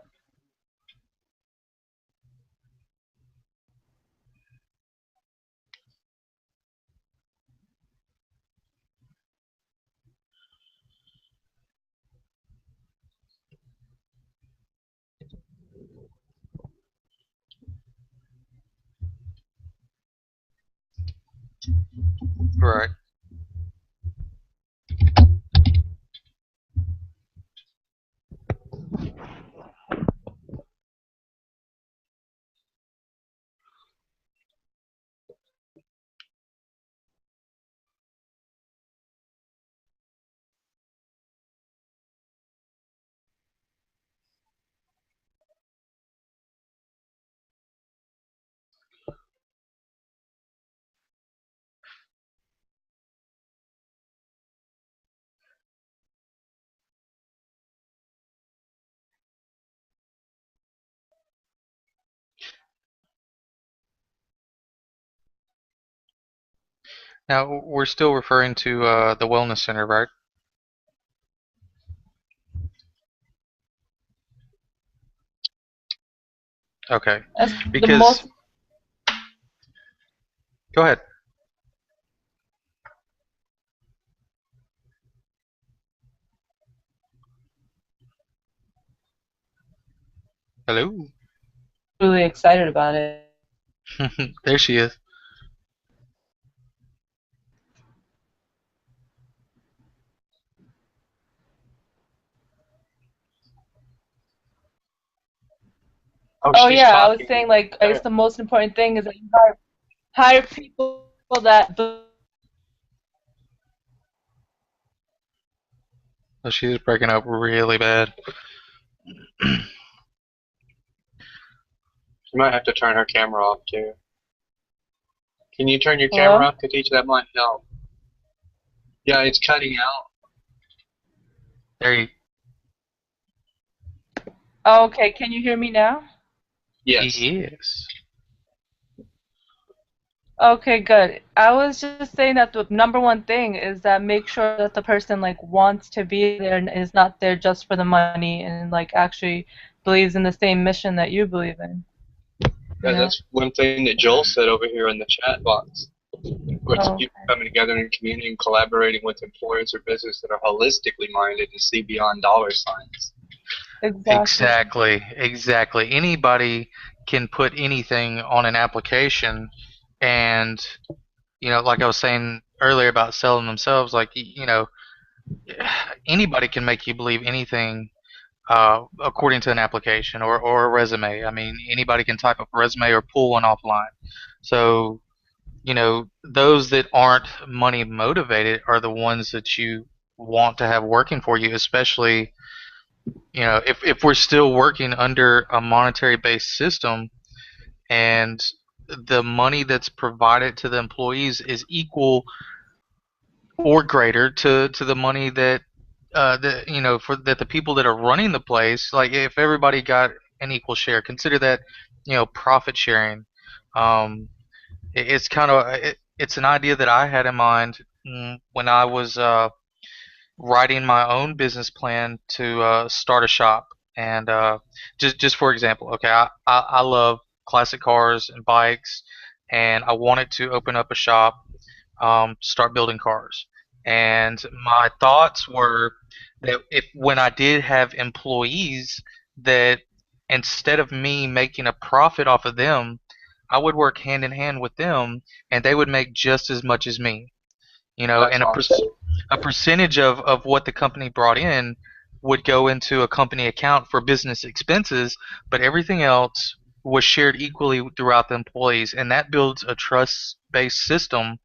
Right. Now, we're still referring to the wellness center, right? Okay. That's the Because, most. go ahead. Hello? Really excited about it. There she is. Oh She's yeah, I was talking. saying like I guess the most important thing is that you hire people that. Oh, she's breaking up really bad. She might have to turn her camera off too. Can you turn your camera Hello? off, Khadija? That might help. Yeah, it's cutting out. There you. Oh, okay, can you hear me now? Yes. Yes. Okay, good. I was just saying that the number one thing is that make sure that the person like wants to be there and is not there just for the money and like actually believes in the same mission that you believe in. You Yeah, know? that's one thing that Joel said over here in the chat box. It's Oh, people coming together in community and collaborating with employers or business that are holistically minded and see beyond dollar signs. exactly. Exactly. Anybody can put anything on an application, and like I was saying earlier about selling themselves, like anybody can make you believe anything according to an application or a resume. I mean, anybody can type up a resume or pull one offline. So, those that aren't money motivated are the ones that you want to have working for you, especially, if we're still working under a monetary based system and the money that's provided to the employees is equal or greater to the money that for that the people that are running the place, like if everybody got an equal share, consider that profit sharing. It's kind of it's an idea that I had in mind when I was writing my own business plan to start a shop. And just for example, okay, I love classic cars and bikes, and I wanted to open up a shop, start building cars. And my thoughts were that if when I did have employees, that instead of me making a profit off of them, I would work hand in hand with them, and they would make just as much as me. That's And awesome. a percentage of what the company brought in would go into a company account for business expenses, but everything else was shared equally throughout the employees, and that builds a trust-based system.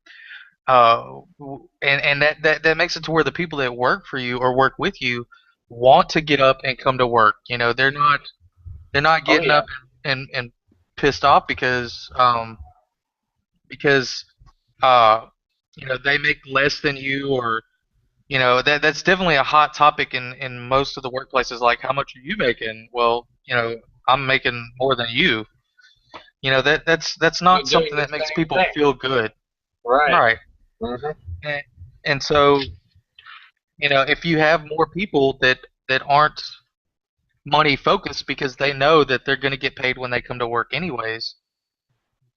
And that makes it to where the people that work for you or work with you want to get up and come to work. They're not Oh getting yeah. up and pissed off because uh, they make less than you, or that's definitely a hot topic in most of the workplaces. Like, how much are you making? Well, I'm making more than you. That's We're not doing something the that makes same people thing. feel good. Right. Right. Mm-hmm. And, and so, if you have more people that aren't money focused because they know that they're going to get paid when they come to work anyways,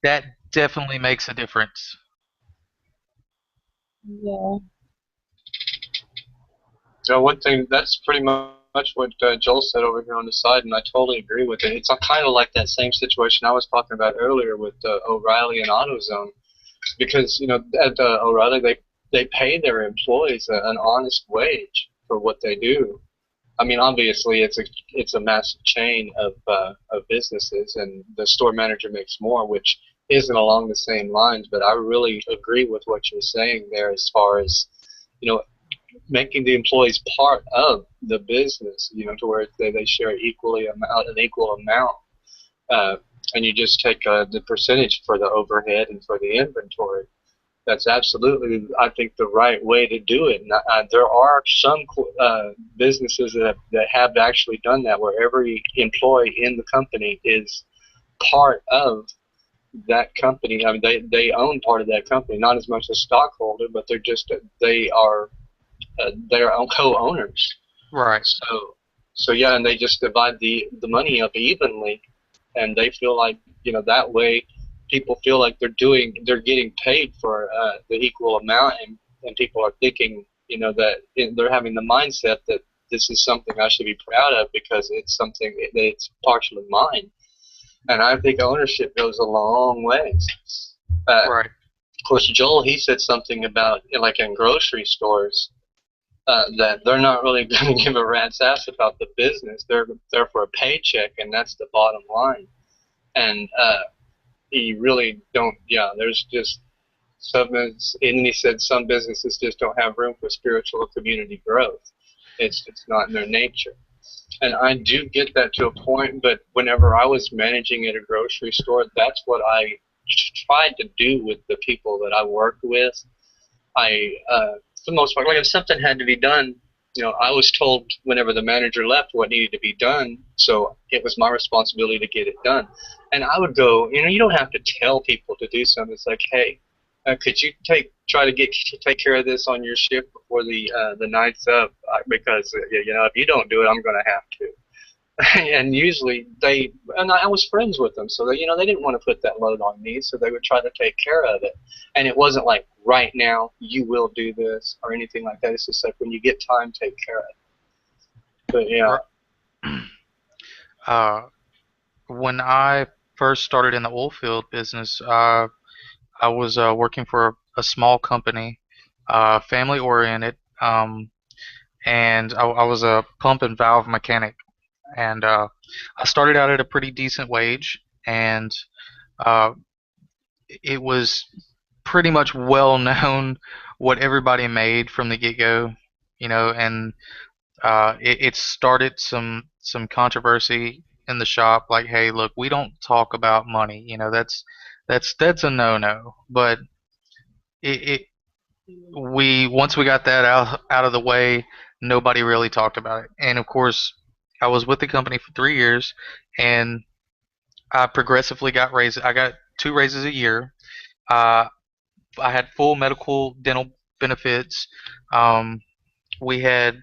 that definitely makes a difference. Yeah. So one thing that's pretty much what Joel said over here on the side, and I totally agree with it. It's kind of like that same situation I was talking about earlier with O'Reilly and AutoZone. because at O'Reilly they pay their employees an honest wage for what they do. I mean, obviously it's a massive chain of businesses, and the store manager makes more, which isn't along the same lines. But I really agree with what you're saying there, as far as making the employees part of the business, to where they share an equal amount, and you just take the percentage for the overhead and for the inventory. That's absolutely, I think, the right way to do it. And, there are some businesses that have actually done that, where every employee in the company is part of that company. I mean, they own part of that company, not as much as stockholder, but they are co-owners. Right. So yeah, and they just divide the money up evenly, and they feel like that way people feel like they're getting paid for the equal amount, and people are thinking that they're having the mindset that this is something I should be proud of because it's something that's partially mine. And I think ownership goes a long way. Right. Of course, Joel, he said something about like in grocery stores. That they're not really going to give a rat's ass about the business. They're there for a paycheck, and that's the bottom line. And he really don't. Yeah, there's just and he said some businesses just don't have room for spiritual or community growth. It's not in their nature. And I do get that to a point, but whenever I was managing at a grocery store, that's what I tried to do with the people that I worked with. For the most part, like if something had to be done, I was told whenever the manager left what needed to be done, so it was my responsibility to get it done. And I would go, you don't have to tell people to do something. It's like, hey, could you take care of this on your shift before the night's up? Because if you don't do it, I'm going to have to. And usually I was friends with them, so they didn't want to put that load on me, so they would try to take care of it. And it wasn't like, right now, you will do this, or anything like that. It's just like, when you get time, take care of it. But, yeah. When I first started in the oil field business, I was working for a small company, family-oriented, and I was a pump and valve mechanic. And I started out at a pretty decent wage, and it was pretty much well known what everybody made from the get-go, and it started some controversy in the shop, like, hey, look, we don't talk about money, that's a no-no. But once we got that out of the way, nobody really talked about it. And of course, I was with the company for 3 years, and I progressively got raises. I got 2 raises a year. I had full medical, dental benefits. We had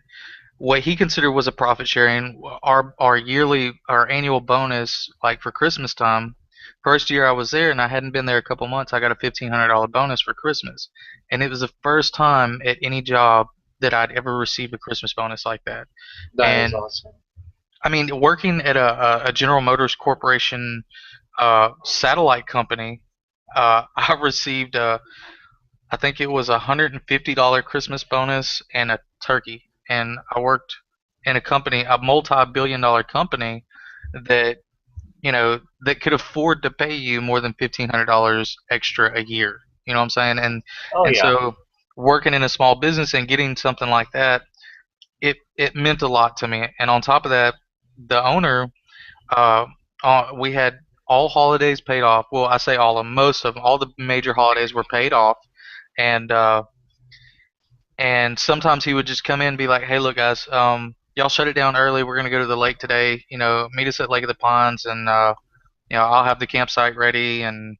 what he considered was a profit sharing. Our annual bonus, like for Christmas time. First year I was there, and I hadn't been there a couple months, I got a $1,500 bonus for Christmas, and it was the first time at any job that I'd ever received a Christmas bonus like that. That is awesome. I mean, working at a General Motors Corporation satellite company, I received I think it was $150 Christmas bonus and a turkey. And I worked in a multi-billion-dollar company that that could afford to pay you more than $1,500 extra a year. You know what I'm saying? And so working in a small business and getting something like that, it meant a lot to me. And on top of that, the owner, we had all holidays paid off. Well, I say all of them, most of them. All the major holidays were paid off, and sometimes he would just come in and be like, "Hey, look, guys, y'all shut it down early. We're gonna go to the lake today. Meet us at Lake of the Ponds, and I'll have the campsite ready, and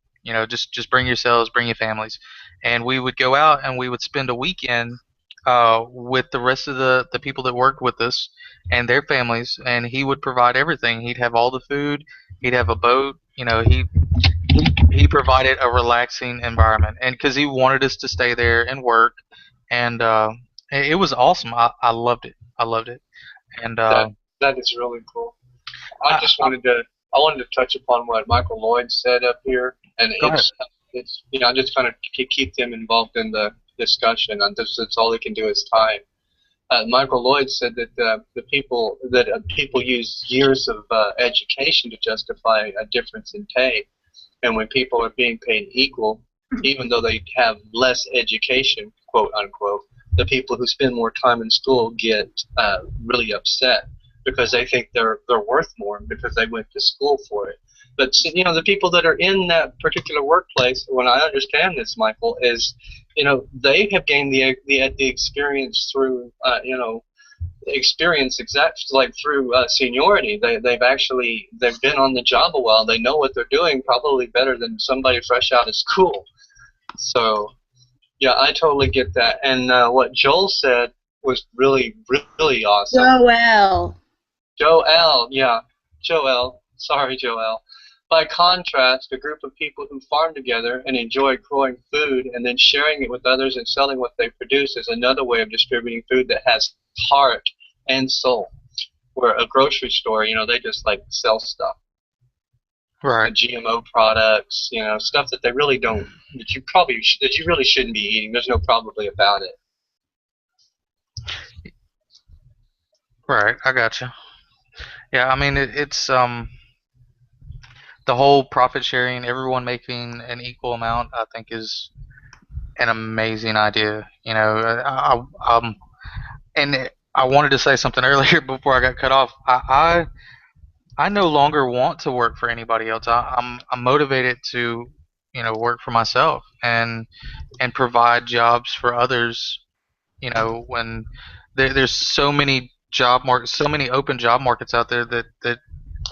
just bring yourselves, bring your families." And we would go out and we would spend a weekend with the rest of the people that worked with us and their families, and he would provide everything. He'd have all the food. He'd have a boat. He provided a relaxing environment, and because he wanted us to stay there and work, and it was awesome. I loved it. I loved it. And that is really cool. I wanted to touch upon what Michael Lloyd said up here, and it's I'm just trying to keep them involved in the discussion. And that's all they can do is time. Michael Lloyd said that people use years of education to justify a difference in pay, and when people are being paid equal, even though they have less education, quote unquote, the people who spend more time in school get really upset because they think they're worth more because they went to school for it. But the people that are in that particular workplace, when I understand this, Michael, is they have gained the experience through experience like through seniority. They've been on the job a while. They know what they're doing probably better than somebody fresh out of school. So yeah, I totally get that. And what Joel said was really, really awesome. Joel, yeah, Joel. Sorry, Joel. By contrast, a group of people who farm together and enjoy growing food and then sharing it with others and selling what they produce is another way of distributing food that has heart and soul. Where a grocery store, they just like sell stuff. Right. GMO products, stuff that they really don't, that you really shouldn't be eating. There's no probably about it. Right, I gotcha. Yeah, I mean it's the whole profit sharing, everyone making an equal amount, I think is an amazing idea. And I wanted to say something earlier before I got cut off. I no longer want to work for anybody else. I'm motivated to work for myself and provide jobs for others. When there's so many so many open job markets out there that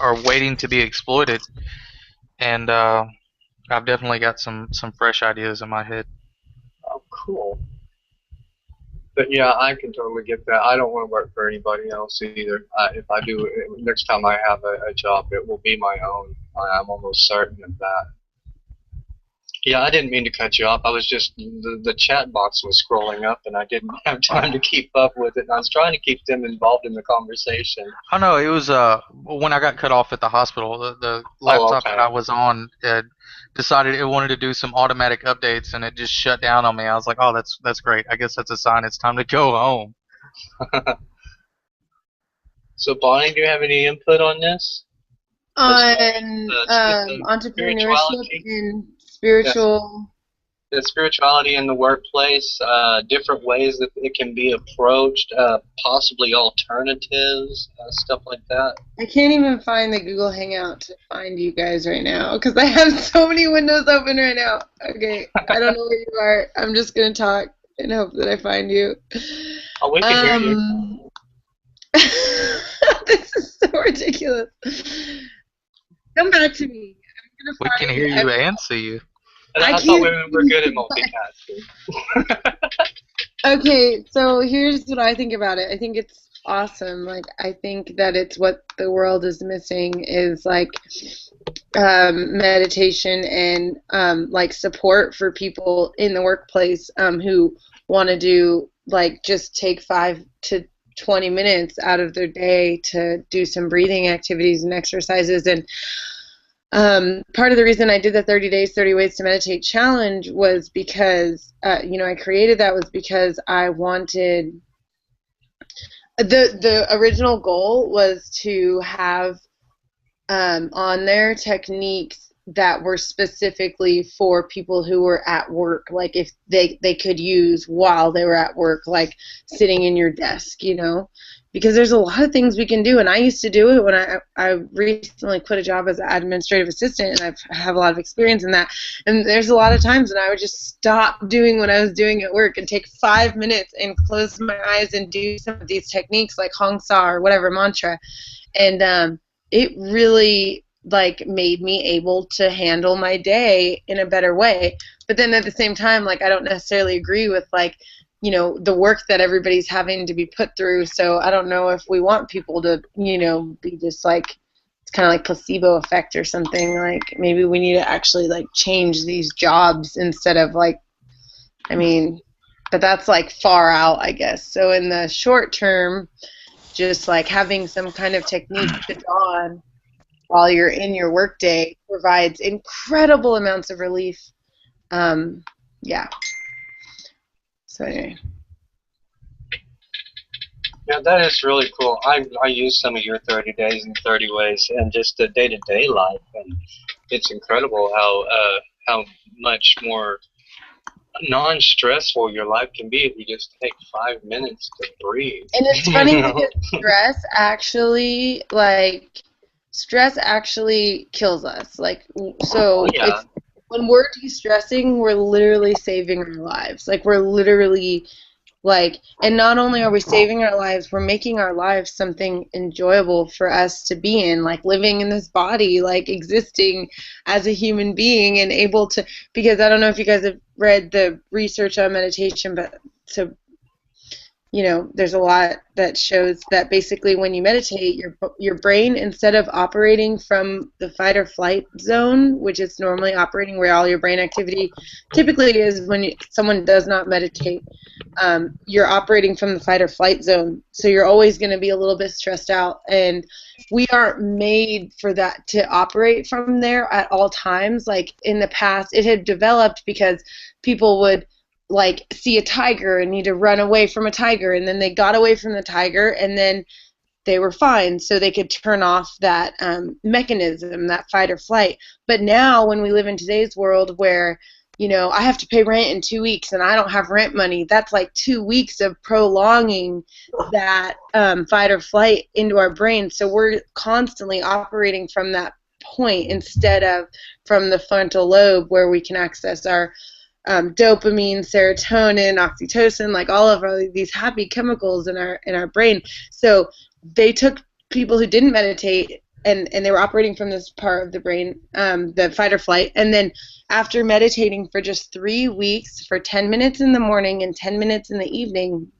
are waiting to be exploited, and I've definitely got some fresh ideas in my head. Oh, cool. But yeah, I can totally get that. I don't want to work for anybody else either. If I do, next time I have a job, it will be my own. I'm almost certain of that. Yeah, I didn't mean to cut you off. I was just, the chat box was scrolling up and I didn't have time to keep up with it. And I was trying to keep them involved in the conversation. Oh no, it was when I got cut off at the hospital, the laptop that I was on decided it wanted to do some automatic updates and it just shut down on me. I was like, oh, that's great. I guess that's a sign it's time to go home. So Bonnie, do you have any input on this? On entrepreneurship and spiritual. The spirituality in the workplace, different ways that it can be approached, possibly alternatives, stuff like that. I can't even find the Google Hangout to find you guys right now because I have so many windows open right now. Okay, I don't know where you are. I'm just going to talk and hope that I find you. Oh, we can hear you. This is so ridiculous. Come back to me. We can hear you and see you. I thought we were good at multitasking. Okay, so here's what I think about it. I think it's awesome. Like, I think that it's what the world is missing is like meditation and like support for people in the workplace who want to do like just take 5 to 20 minutes out of their day to do some breathing activities and exercises. And part of the reason I did the 30 days, 30 ways to meditate challenge was because, I created that was because I wanted, the original goal was to have on there techniques that were specifically for people who were at work, like if they could use while they were at work, like sitting in your desk, because there's a lot of things we can do, and I used to do it when I recently quit a job as an administrative assistant, and I have a lot of experience in that, and there's a lot of times when I would just stop doing what I was doing at work and take 5 minutes and close my eyes and do some of these techniques like Hong Sa or whatever mantra, and it really like made me able to handle my day in a better way. But then at the same time, like I don't necessarily agree with like the work that everybody's having to be put through. So I don't know if we want people to, be just like, it's kind of like placebo effect or something. Like maybe we need to actually like change these jobs instead of like, but that's like far out, I guess. So in the short term, just like having some kind of technique to draw on while you're in your workday provides incredible amounts of relief. Yeah. So anyway. Yeah, that is really cool. I use some of your 30 days and 30 ways and just the day-to-day life, and it's incredible how much more non-stressful your life can be if you just take 5 minutes to breathe. And it's funny because stress actually kills us. Like, so Yeah. it's, when we're de-stressing, we're literally saving our lives. Like, we're literally, like, and not only are we saving our lives, we're making our lives something enjoyable for us to be in, like living in this body, like existing as a human being and able to, because I don't know if you guys have read the research on meditation, but to, you know, there's a lot that shows that basically when you meditate, your brain, instead of operating from the fight or flight zone, which is normally operating where all your brain activity typically is when someone does not meditate, you're operating from the fight or flight zone. So you're always going to be a little bit stressed out. And we aren't made for that to operate from there at all times. Like in the past, it had developed because people would like see a tiger and need to run away from a tiger, and then they got away from the tiger and then they were fine, so they could turn off that mechanism, that fight or flight. But now when we live in today's world where, you know, I have to pay rent in 2 weeks and I don't have rent money, that's like 2 weeks of prolonging that fight or flight into our brain. So we're constantly operating from that point instead of from the frontal lobe where we can access our dopamine, serotonin, oxytocin, like all of these happy chemicals in our brain. So they took people who didn't meditate and they were operating from this part of the brain, the fight or flight, and then after meditating for just 3 weeks, for 10 minutes in the morning and 10 minutes in the evening,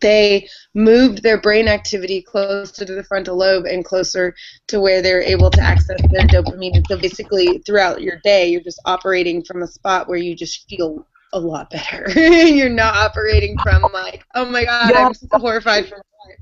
they moved their brain activity closer to the frontal lobe and closer to where they're able to access their dopamine. And so basically throughout your day, you're just operating from a spot where you just feel a lot better. You're not operating from like, oh my God, Yeah. I'm so horrified from life.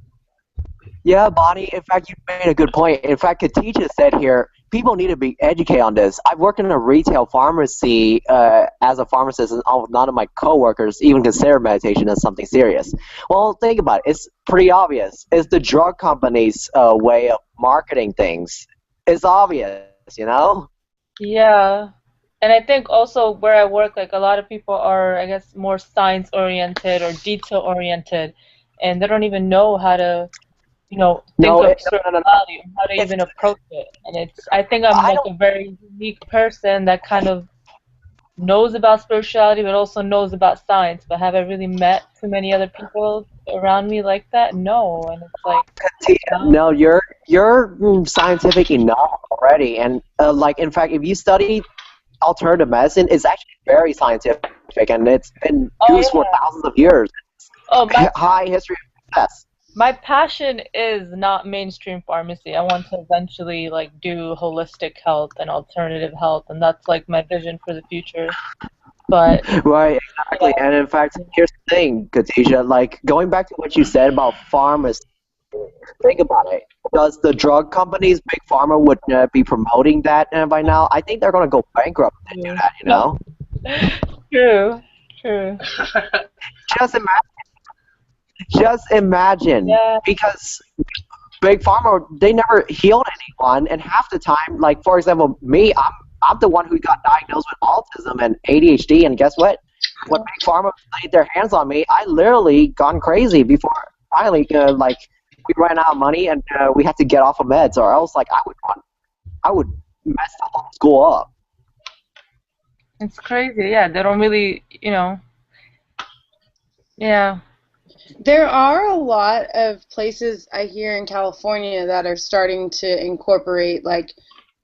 Yeah, Bonnie, in fact, you made a good point. In fact, Khadijah said here, people need to be educated on this. I've worked in a retail pharmacy as a pharmacist, and none of my coworkers even consider meditation as something serious. Well, think about it. It's pretty obvious. It's the drug company's way of marketing things. It's obvious, you know? Yeah. And I think also where I work, like a lot of people are, I guess, more science-oriented or detail-oriented, and they don't even know how to, you know, think of spirituality or how to even approach it. And I think I'm like a very unique person that kind of knows about spirituality but also knows about science. But have I really met too many other people around me like that? No. And it's like, no, you're scientific enough already. And like, in fact, if you study alternative medicine, it's actually very scientific, and it's been used for thousands of years. High history of success. My passion is not mainstream pharmacy. I want to eventually like do holistic health and alternative health, and that's like my vision for the future. But right, exactly. And in fact, here's the thing, Khadijah, like going back to what you said about pharmacy, think about it. Does the drug companies, Big Pharma, would be promoting that by now? I think they're going to go bankrupt if they do that, you know? True. Just imagine, because Big Pharma, they never healed anyone, and half the time, like for example, me, I'm the one who got diagnosed with autism and ADHD, and guess what? When Big Pharma laid their hands on me, I literally gone crazy before finally, like, we ran out of money and we had to get off of meds, or else, like, I would mess the whole school up. It's crazy, yeah. They don't really, you know, yeah. There are a lot of places I hear in California that are starting to incorporate like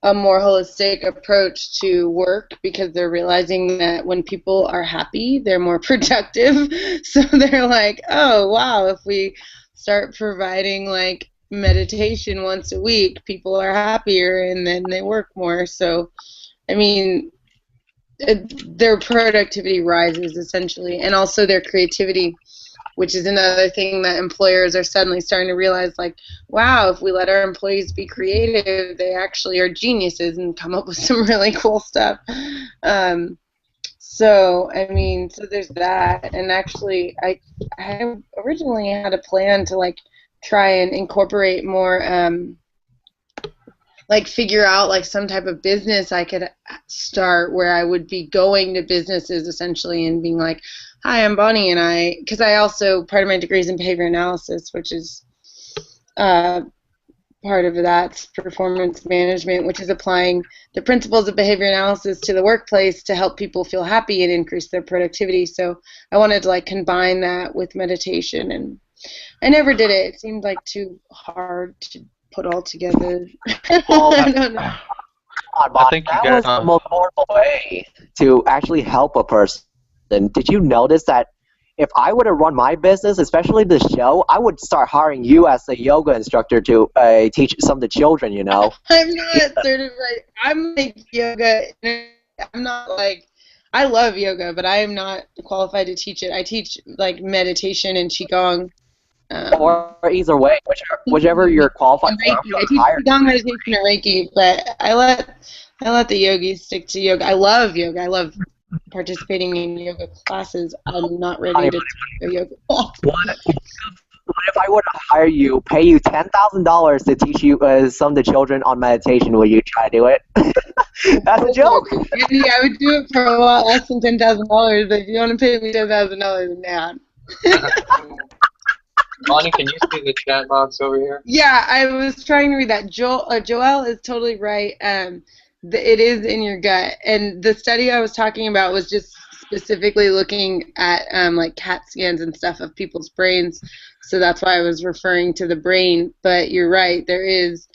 a more holistic approach to work because they're realizing that when people are happy, they're more productive. So they're like, oh, wow, if we start providing like meditation once a week, people are happier and then they work more. So, I mean, their productivity rises essentially, and also their creativity, which is another thing that employers are suddenly starting to realize, like, wow, if we let our employees be creative, they actually are geniuses and come up with some really cool stuff. So, I mean, so there's that. And actually, I originally had a plan to, like, try and incorporate more, like, figure out, like, some type of business I could start where I would be going to businesses, essentially, and being like, hi, I'm Bonnie, and because I also, part of my degree is in behavior analysis, which is, part of that's performance management, which is applying the principles of behavior analysis to the workplace to help people feel happy and increase their productivity. So I wanted to, like, combine that with meditation, and I never did it. It seemed like too hard to put all together. I don't know. I think you that got was the most powerful way to actually help a person. Did you notice that if I were to run my business, especially the show, I would start hiring you as a yoga instructor to teach some of the children, you know? I'm not certified. I'm like yoga. I'm not like, I love yoga, but I am not qualified to teach it. I teach, like, meditation and qigong. Or either way, whichever you're qualified And for. Reiki. I teach qigong, meditation, and Reiki, but I let the yogis stick to yoga. I love yoga. I love participating in yoga classes. I'm not ready to teach a yoga class. What if I were to hire you, pay you $10,000 to teach you some of the children on meditation? Will you try to do it? That's a joke. Andy, I would do it for a lot less than $10,000, but if you want to pay me $10,000, nah. Bonnie, can you see the chat box over here? Yeah, I was trying to read that. Joelle is totally right. It is in your gut. And the study I was talking about was just specifically looking at like CAT scans and stuff of people's brains. So that's why I was referring to the brain. But you're right. There is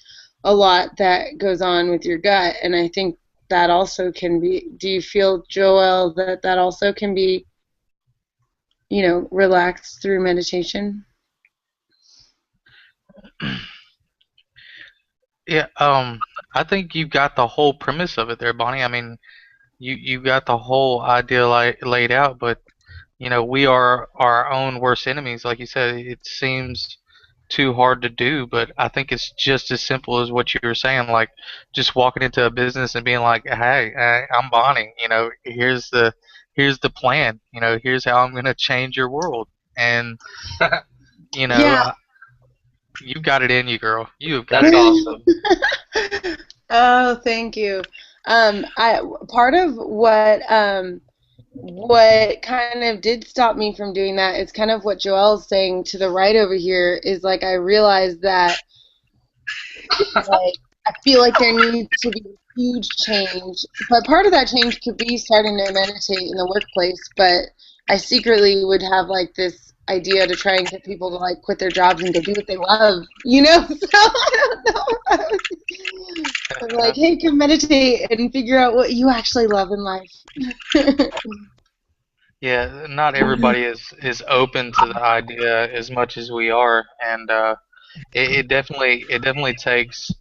a lot that goes on with your gut. And I think that also can be, do you feel, Joelle, that also can be, relaxed through meditation? Yeah, I think you've got the whole premise of it there, Bonnie. I mean, you got the whole idea laid out, but we are our own worst enemies. Like you said, it seems too hard to do, but I think it's just as simple as what you were saying, like just walking into a business and being like, "Hey, I'm Bonnie. Here's the plan. Here's how I'm going to change your world." And Yeah. you've got it in you, girl. You've got That's it. awesome. Oh, thank you. Part of what kind of did stop me from doing that is kind of what Joelle's saying to the right over here, is like I realized that like I feel like there needs to be huge change, but part of that change could be starting to meditate in the workplace, but I secretly would have like this idea to try and get people to like quit their jobs and go do what they love, so I don't know. I'm like, hey, come meditate and figure out what you actually love in life. Yeah, not everybody is open to the idea as much as we are, and it definitely takes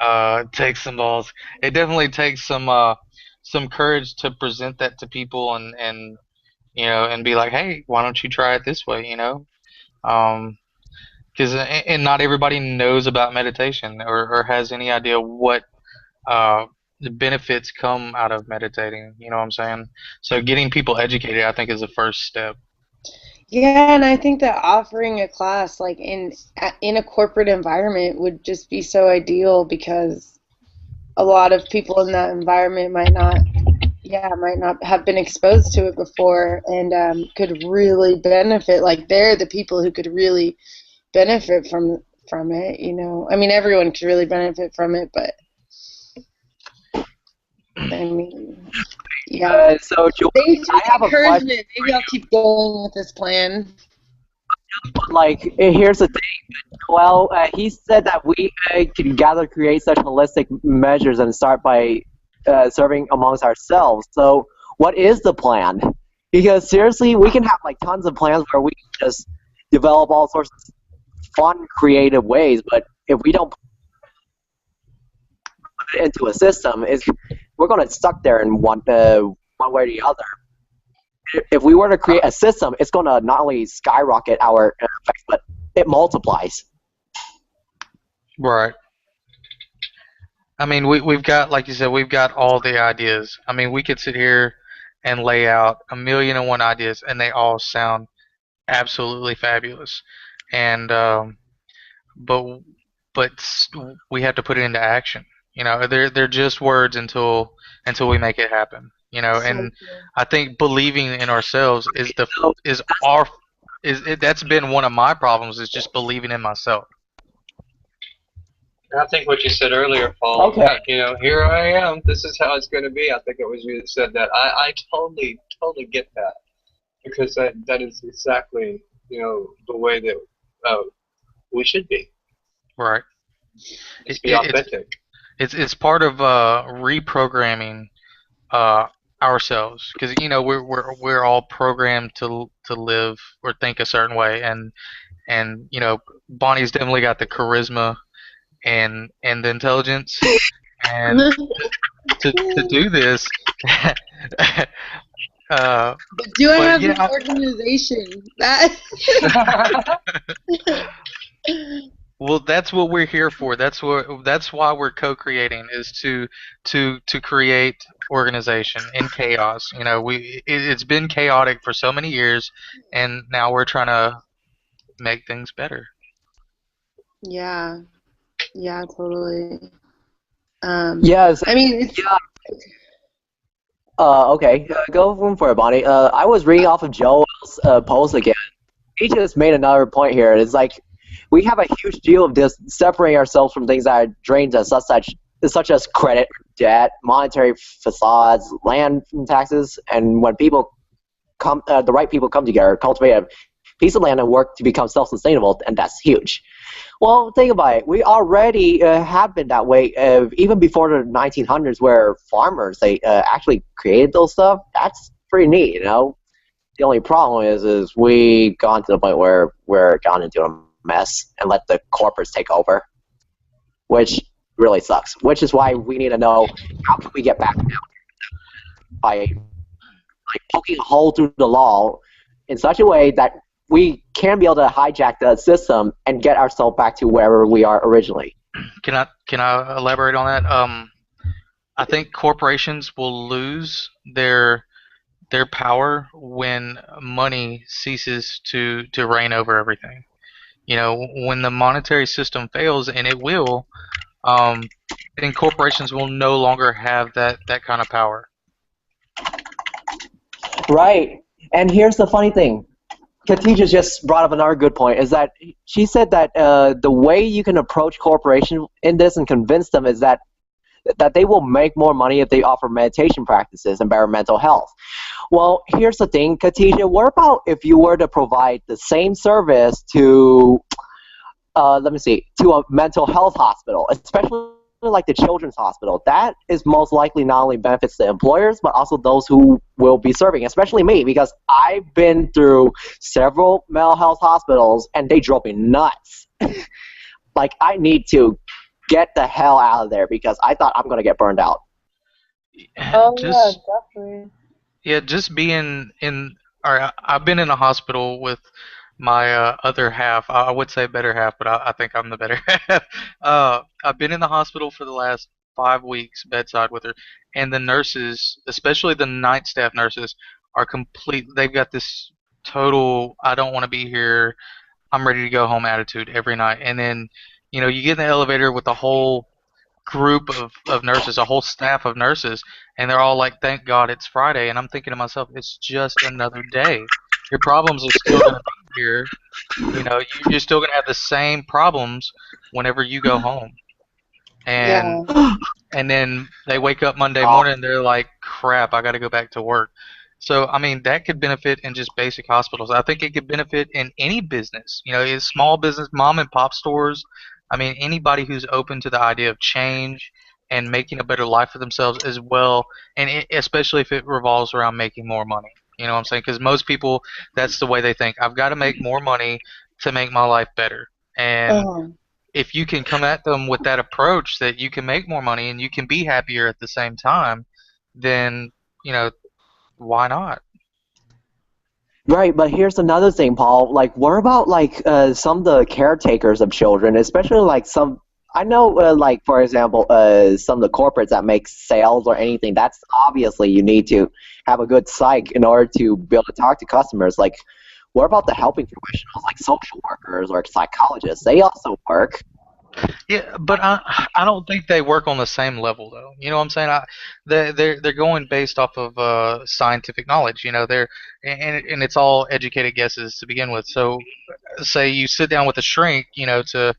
some balls. It definitely takes some courage to present that to people and be like, hey, why don't you try it this way? Because and not everybody knows about meditation or has any idea what the benefits come out of meditating. You know what I'm saying? So getting people educated, I think, is the first step. Yeah, and I think that offering a class like in a corporate environment would just be so ideal, because a lot of people in that environment might not have been exposed to it before, and could really benefit. Like they're the people who could really benefit from it. I mean, everyone could really benefit from it, but I mean, yeah. So, Thanks for I have the a question. encouragement. Maybe I'll keep going with this plan. Like, here's the thing. Well, he said that we can create such holistic measures and start by serving amongst ourselves. So, what is the plan? Because seriously, we can have like tons of plans where we can just develop all sorts of fun, creative ways, but if we don't put it into a system, we're going to stuck there in one way or the other. If we were to create a system, it's going to not only skyrocket our effects, but it multiplies. Right. I mean, we've got, like you said, we've got all the ideas. I mean, we could sit here and lay out a million and one ideas, and they all sound absolutely fabulous. And but we have to put it into action. They're just words until we make it happen. And I think believing in ourselves that's been one of my problems, is just believing in myself. I think what you said earlier, Paul, Okay. Here I am, this is how it's going to be. I think it was you that said that. I totally get that, because that is exactly, the way that we should be. Right. Just be authentic. It's part of reprogramming ourselves, because we're all programmed to live or think a certain way, and Bonnie's definitely got the charisma and the intelligence, and to do this. But do I have yeah, an organization? That. Well, that's what we're here for. That's why we're co-creating, is to create organization in chaos. It's been chaotic for so many years, and now we're trying to make things better. Yeah, totally. Yes. I mean, it's, Okay, go for it, Bonnie. I was reading off of Joel's post again. He just made another point here. It's like we have a huge deal of this separating ourselves from things that drain us, such as credit, debt, monetary facades, land taxes, and when people the right people come together, cultivate a piece of land and work to become self-sustainable, and that's huge. Well, think about it. We already have been that way, even before the 1900s, where farmers they actually created those stuff. That's pretty neat, The only problem is we've gone to the point where we're gone into a mess and let the corporates take over, which really sucks. Which is why we need to know, how can we get back down by poking a hole through the law in such a way that we can be able to hijack the system and get ourselves back to wherever we are originally. Can I elaborate on that? I think corporations will lose their power when money ceases to reign over everything. When the monetary system fails, and it will, then corporations will no longer have that kind of power. Right. And here's the funny thing. Khadija just brought up another good point, is that she said that the way you can approach corporations in this and convince them is that they will make more money if they offer meditation practices and better mental health. Well, here's the thing, Khadija, what about if you were to provide the same service to, to a mental health hospital, especially like the children's hospital? That is most likely not only benefits the employers, but also those who will be serving, especially me, because I've been through several mental health hospitals and they drove me nuts. Like, I need to get the hell out of there because I thought I'm going to get burned out. Oh, yeah, definitely. Yeah, just being I've been in a hospital with my other half. I would say better half, but I think I'm the better half. I've been in the hospital for the last 5 weeks, bedside with her, and the nurses, especially the night staff nurses, are complete. They've got this total, I don't want to be here, I'm ready to go home attitude every night. And then, you get in the elevator with a whole group of nurses, a whole staff of nurses, and they're all like, thank God it's Friday. And I'm thinking to myself, it's just another day. Your problems are still going to be here. You're still going to have the same problems whenever you go home. And and then they wake up Monday morning and they're like, crap, I got to go back to work. So, I mean, that could benefit in just basic hospitals. I think it could benefit in any business. It's small business, mom and pop stores. I mean, anybody who's open to the idea of change and making a better life for themselves as well, and especially if it revolves around making more money. You know what I'm saying? Because most people, that's the way they think. I've got to make more money to make my life better. And if you can come at them with that approach that you can make more money and you can be happier at the same time, then, why not? Right, but here's another thing, Paul. Like, what about some of the caretakers of children, especially some I know, like for example, some of the corporates that make sales or anything. That's obviously you need to have a good psych in order to be able to talk to customers. Like, what about the helping professionals, like social workers or psychologists? They also work. Yeah, but I don't think they work on the same level though. You know what I'm saying? They're going based off of scientific knowledge. You know, and it's all educated guesses to begin with. So, say you sit down with a shrink, you know, to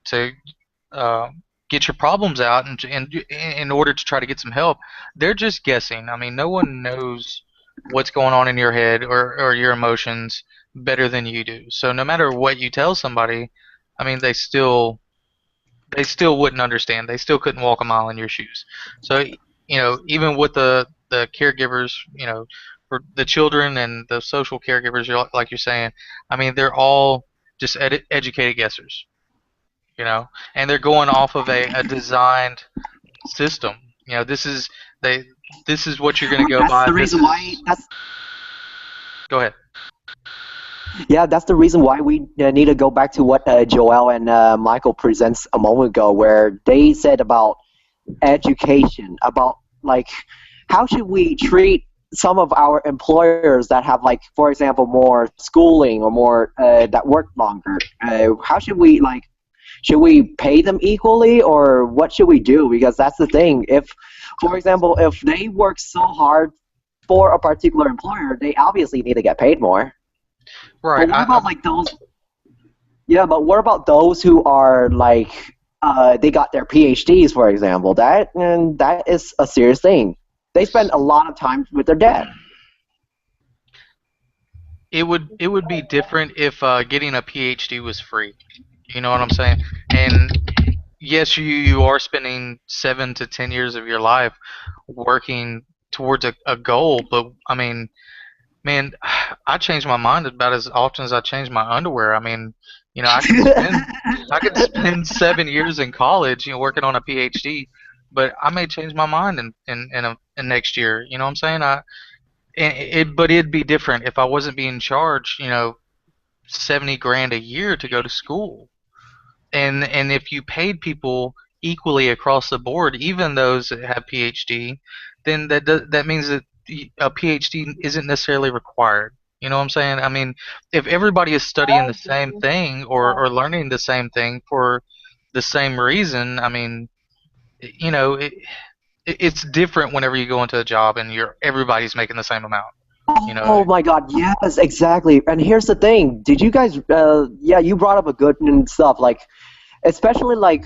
to uh, get your problems out and in order to try to get some help, they're just guessing. I mean, no one knows what's going on in your head or your emotions better than you do. So no matter what you tell somebody, I mean, they still wouldn't understand. They still couldn't walk a mile in your shoes. So, you know, even with the caregivers, you know, for the children and the social caregivers, like you're saying, I mean, they're all just educated guessers, you know, and they're going off of a designed system. You know, they this is what you're going to go That's by. the reason why. Go ahead. Yeah, that's the reason why we need to go back to what Joel and Michael presents a moment ago, where they said about education, about like how should we treat some of our employers that have, like, for example, more schooling or more that work longer. How should we pay them equally, or what should we do? Because that's the thing. If, for example, if they work so hard for a particular employer, they obviously need to get paid more. Right. But what about like those? Yeah, but what about those who are like they got their PhDs, for example? That is a serious thing. They spend a lot of time with their dad. It would be different if getting a PhD was free. You know what I'm saying? And yes, you are spending 7 to 10 years of your life working towards a goal, but I mean, man, I change my mind about as often as I change my underwear. I mean, you know, I could spend 7 years in college, you know, working on a PhD, but I may change my mind in next year. You know what I'm saying? But it'd be different if I wasn't being charged, you know, 70 grand a year to go to school. And if you paid people equally across the board, even those that have PhD, then that means that a PhD isn't necessarily required. You know what I'm saying? I mean, if everybody is studying the same thing or learning the same thing for the same reason, I mean, you know, it's different whenever you go into a job and everybody's making the same amount. You know. Oh my God, yes, exactly. And here's the thing. Did you guys? Yeah, you brought up a good stuff. Like, especially like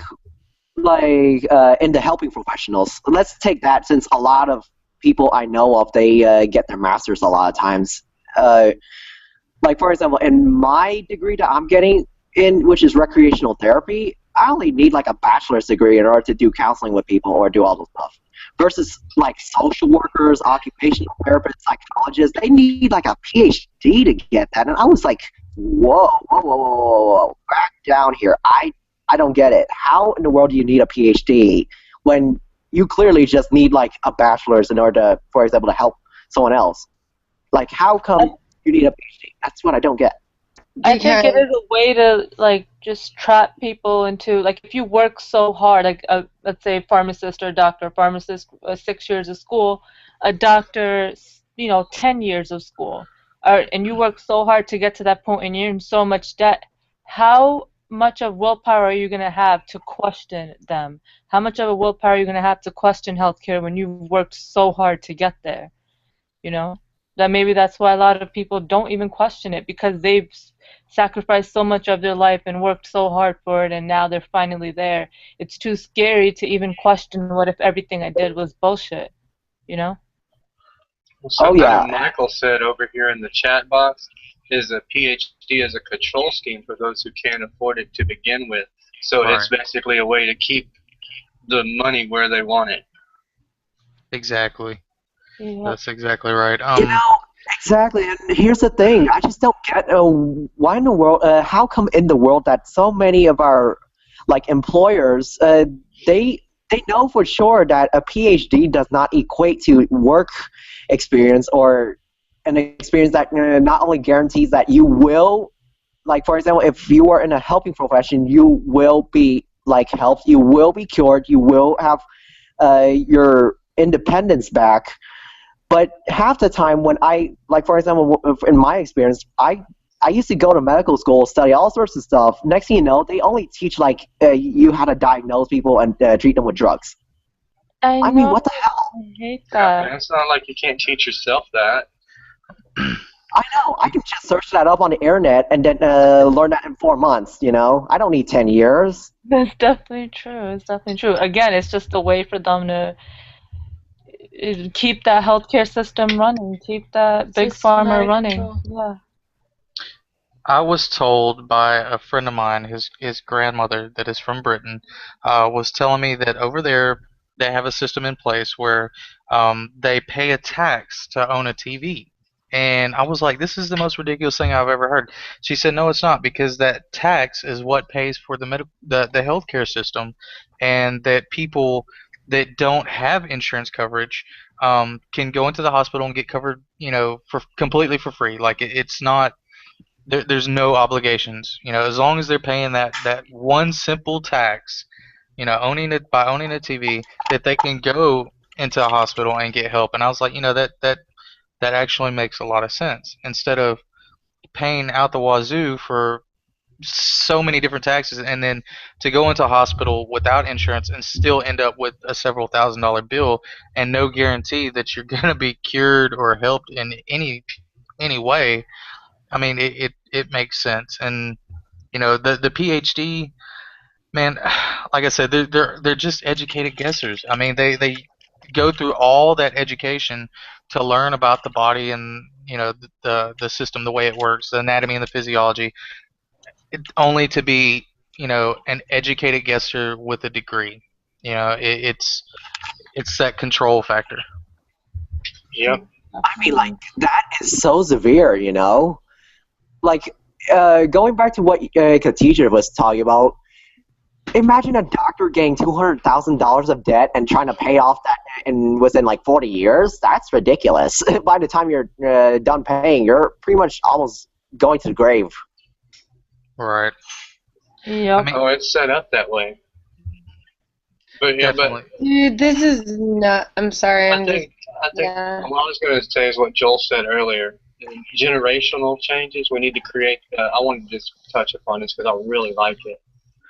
in the helping professionals. Let's take that, since a lot of people I know of, they get their masters a lot of times. Like, for example, in my degree that I'm getting in, which is recreational therapy, I only need like a bachelor's degree in order to do counseling with people or do all this stuff. Versus like social workers, occupational therapists, psychologists, they need like a PhD to get that. And I was like, whoa, back down here. I don't get it. How in the world do you need a PhD when you clearly just need like a bachelor's in order to, for example, to help someone else? Like, how come you need a PhD? That's what I don't get. I think it is a way to like just trap people into, like, if you work so hard, like let's say a pharmacist or a doctor, pharmacist 6 years of school, a doctor, you know, 10 years of school, and you work so hard to get to that point and you're in so much debt, how much of willpower are you going to have to question them? How much of a willpower are you going to have to question healthcare when you've worked so hard to get there? You know? That maybe that's why a lot of people don't even question it, because they've sacrificed so much of their life and worked so hard for it, and now they're finally there. It's too scary to even question, what if everything I did was bullshit, you know? Well, something Michael said over here in the chat box is a PhD is a control scheme for those who can't afford it to begin with. So it's basically a way to keep the money where they want it. Exactly. Yeah. That's exactly right. You know, exactly. And here's the thing. I just don't get why in the world, how come in the world that so many of our like employers, they know for sure that a PhD does not equate to work experience, or an experience that not only guarantees that you will, like, for example, if you are in a helping profession, you will be like health, you will be cured, you will have your independence back. But half the time when like for example, in my experience, I used to go to medical school, study all sorts of stuff. Next thing you know, they only teach like you how to diagnose people and treat them with drugs. I mean, what the hell? I hate Yeah, that. it's not like you can't teach yourself that. I know. I can just search that up on the internet and then learn that in 4 months, you know? I don't need 10 years. That's definitely true. It's definitely true. Again, it's just a way for them to keep that healthcare system running, keep that big pharma running. Yeah. I was told by a friend of mine, his grandmother that is from Britain, was telling me that over there they have a system in place where they pay a tax to own a TV. And I was like, this is the most ridiculous thing I've ever heard. She said, no, it's not, because that tax is what pays for the healthcare system, and that people that don't have insurance coverage can go into the hospital and get covered, for completely for free. Like it's not. There's no obligations, as long as they're paying that one simple tax, owning a TV, that they can go into a hospital and get help. And I was like, that actually makes a lot of sense, instead of paying out the wazoo for so many different taxes, and then to go into a hospital without insurance and still end up with a several $1,000 bill and no guarantee that you're going to be cured or helped in any way. I mean, it makes sense. And the PhD, man, like I said, they're just educated guessers. I mean, they go through all that education to learn about the body and the system, the way it works, the anatomy and the physiology, only to be an educated guesser with a degree. It's that control factor. Yep. I mean, like, that is so severe, Like, going back to what Khadija was talking about, imagine a doctor getting $200,000 of debt and trying to pay off that within like 40 years. That's ridiculous. By the time you're done paying, you're pretty much almost going to the grave. Right. Yep. I mean, it's set up that way. But yeah, definitely. Dude, this is not. I'm sorry. I think yeah. what I was going to say is what Joel said earlier. Generational changes. We need to create. I wanted to just touch upon this because I really like it.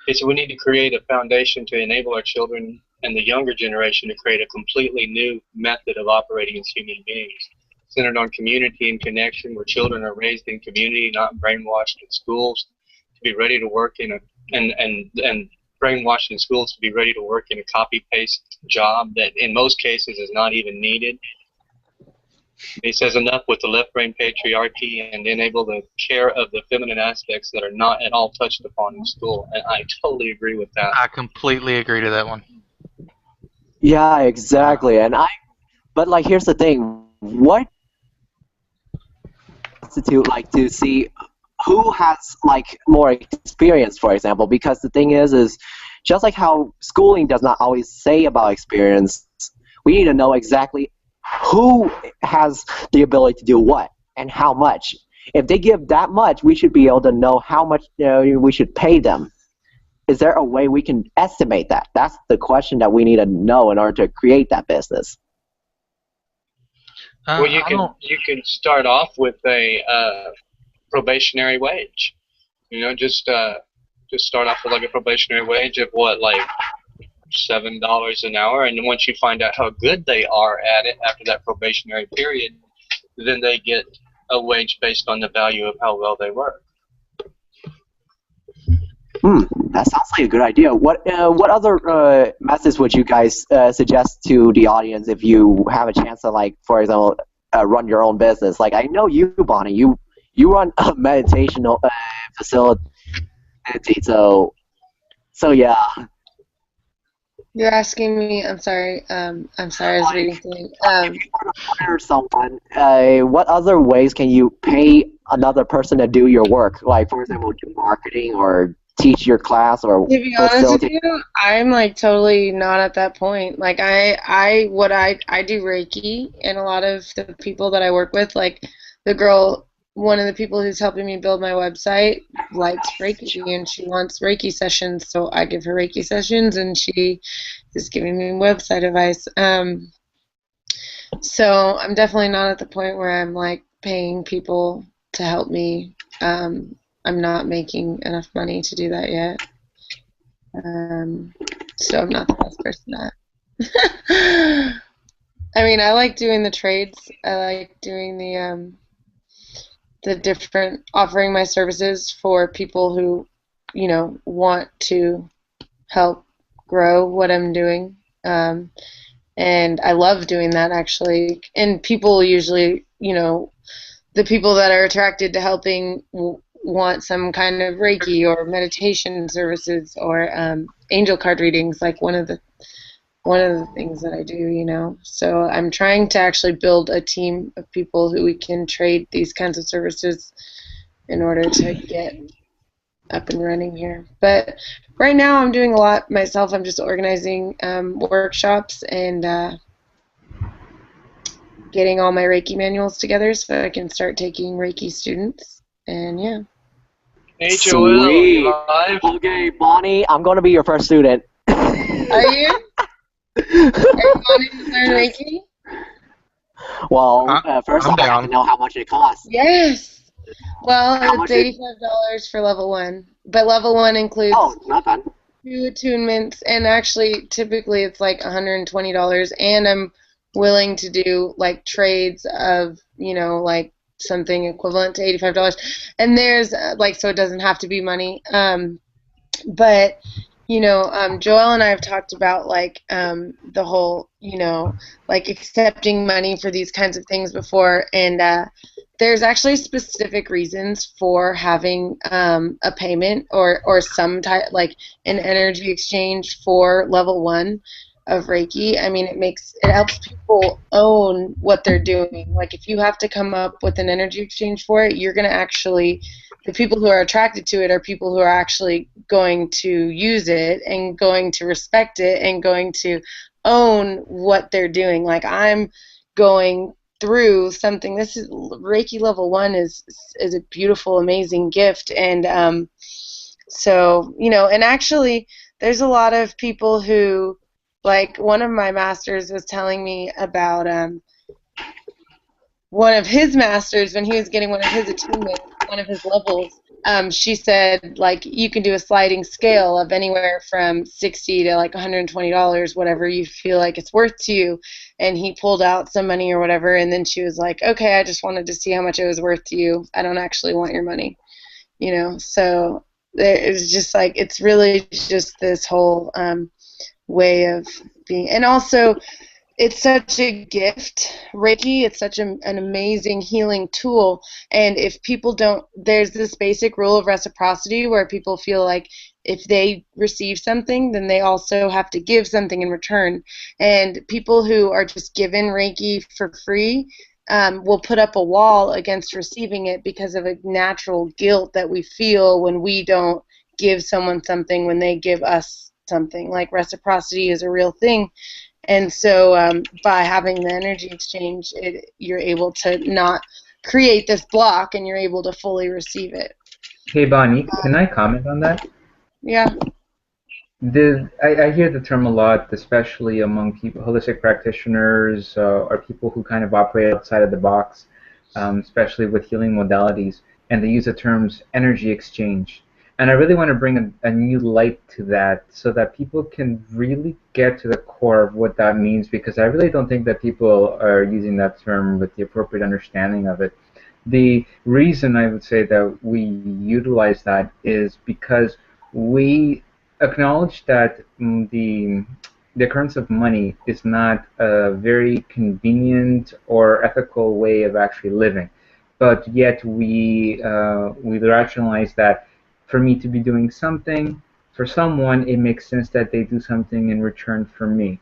It's we need to create a foundation to enable our children and the younger generation to create a completely new method of operating as human beings, centered on community and connection, where children are raised in community, not brainwashed in schools, to be ready to work in and brainwashed in schools to be ready to work in a copy-paste job that in most cases is not even needed. He says enough with the left-brain patriarchy and enable the care of the feminine aspects that are not at all touched upon in school. And I totally agree with that. I completely agree to that one. Yeah, exactly. But like, here's the thing: what to see who has like more experience, for example? Because the thing is just like how schooling does not always say about experience, we need to know exactly who has the ability to do what and how much. If they give that much, we should be able to know how much we should pay them. Is there a way we can estimate that? That's the question that we need to know in order to create that business. Well, you can start off with a probationary wage. Just start off with like a probationary wage of what, like $7 an hour, and then once you find out how good they are at it after that probationary period, then they get a wage based on the value of how well they work. That sounds like a good idea. What other methods would you guys suggest to the audience if you have a chance to, like, for example, run your own business? Like, I know you, Bonnie, you run a meditation facility, so yeah. You're asking me. I'm sorry. I was reading something. If you want to hire someone, what other ways can you pay another person to do your work? Like, for example, do marketing or teach your class or to be honest with you, I'm like totally not at that point. Like I do Reiki, and a lot of the people that I work with, like the girl one of the people who's helping me build my website likes Reiki, and she wants Reiki sessions, so I give her Reiki sessions, and she is giving me website advice. So I'm definitely not at the point where I'm like paying people to help me. I'm not making enough money to do that yet. So I'm not the best person at that. I mean, I like doing the trades. I like doing the different, offering my services for people who, you know, want to help grow what I'm doing. And I love doing that, actually. And people usually, you know, the people that are attracted to helping want some kind of Reiki or meditation services or angel card readings, like one of the things that I do, you know. So I'm trying to actually build a team of people who we can trade these kinds of services in order to get up and running here. But right now I'm doing a lot myself. I'm just organizing workshops and getting all my Reiki manuals together so I can start taking Reiki students. And yeah. Hey Joel, are Sweet. you live? Okay, Bonnie, I'm gonna be your first student. Are you? Are you wanting to learn Reiki? Well, first I'm off, I have down. to know how much it costs. Yes. Well, How it's much $85 for level 1, but level 1 includes Oh, not bad. 2 attunements, and actually, typically it's like $120, and I'm willing to do like trades of, you know, like something equivalent to $85, and there's like, so it doesn't have to be money. But you know, Joel and I have talked about like the whole, you know, like accepting money for these kinds of things before, and there's actually specific reasons for having a payment or some type, like an energy exchange for level 1 of Reiki. I mean, it helps people own what they're doing. Like if you have to come up with an energy exchange for it, you're going to actually, the people who are attracted to it are people who are actually going to use it and going to respect it and going to own what they're doing. Like I'm going through something. This is Reiki level 1 is a beautiful, amazing gift, and so, you know, and actually there's a lot of people who, like one of my masters was telling me about one of his masters when he was getting one of his attunements, one of his levels. She said, like, you can do a sliding scale of anywhere from $60 to like $120, whatever you feel like it's worth to you. And he pulled out some money or whatever, and then she was like, okay, I just wanted to see how much it was worth to you. I don't actually want your money, you know. So it was just like, it's really just this whole way of being, and also it's such a gift, Reiki. It's such an amazing healing tool. And if people don't, there's this basic rule of reciprocity where people feel like if they receive something, then they also have to give something in return. And people who are just given Reiki for free will put up a wall against receiving it because of a natural guilt that we feel when we don't give someone something when they give us something. Like reciprocity is a real thing. And so by having the energy exchange, you're able to not create this block, and you're able to fully receive it. Hey Bonnie, can I comment on that? Yeah. I hear the term a lot, especially among people, holistic practitioners, or people who kind of operate outside of the box, especially with healing modalities, and they use the terms energy exchange. And I really want to bring a new light to that so that people can really get to the core of what that means, because I really don't think that people are using that term with the appropriate understanding of it. The reason I would say that we utilize that is because we acknowledge that the occurrence of money is not a very convenient or ethical way of actually living, but yet we rationalize that for me to be doing something for someone, it makes sense that they do something in return for me,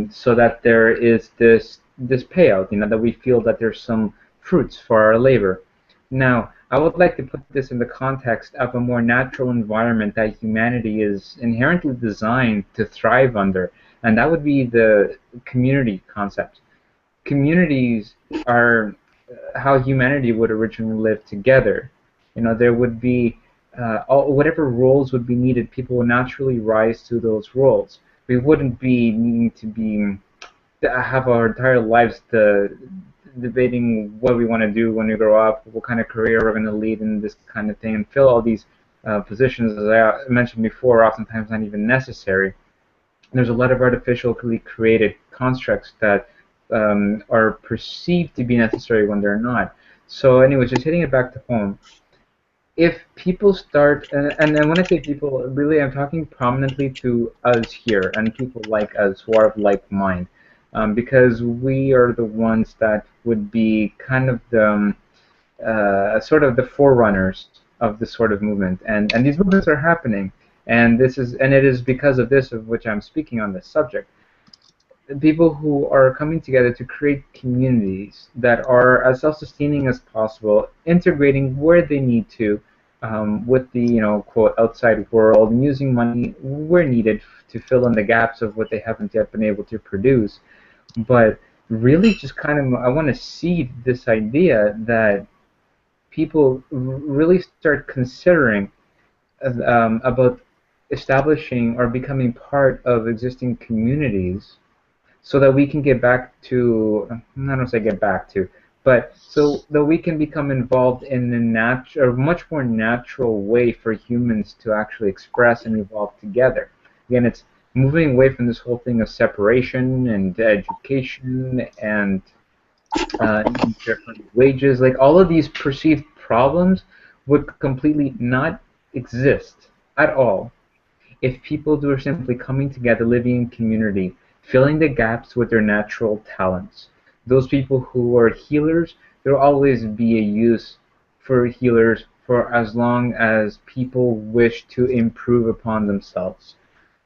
so that there is this payout, you know, that we feel that there's some fruits for our labor. Now, I would like to put this in the context of a more natural environment that humanity is inherently designed to thrive under, and that would be the community concept. Communities are how humanity would originally live together. You know, there would be whatever roles would be needed, people would naturally rise to those roles. We wouldn't be needing to have our entire lives debating what we want to do when we grow up, what kind of career we're going to lead in this kind of thing, and fill all these positions, as I mentioned before, oftentimes not even necessary. There's a lot of artificially created constructs that are perceived to be necessary when they're not. So anyways, just hitting it back to home, if people start, and when I say people, really I'm talking prominently to us here and people like us who are of like mind, because we are the ones that would be kind of the sort of the forerunners of this sort of movement, and these movements are happening, and it is because of this of which I'm speaking on this subject. People who are coming together to create communities that are as self-sustaining as possible, integrating where they need to with the quote outside world, and using money where needed to fill in the gaps of what they haven't yet been able to produce. But really, just kind of, I want to seed this idea that people really start considering about establishing or becoming part of existing communities, so that we can get back to, I don't say get back to, but so that we can become involved in a much more natural way for humans to actually express and evolve together. Again, it's moving away from this whole thing of separation and education and different wages. Like, all of these perceived problems would completely not exist at all if people were simply coming together, living in community, filling the gaps with their natural talents. Those people who are healers, there will always be a use for healers for as long as people wish to improve upon themselves.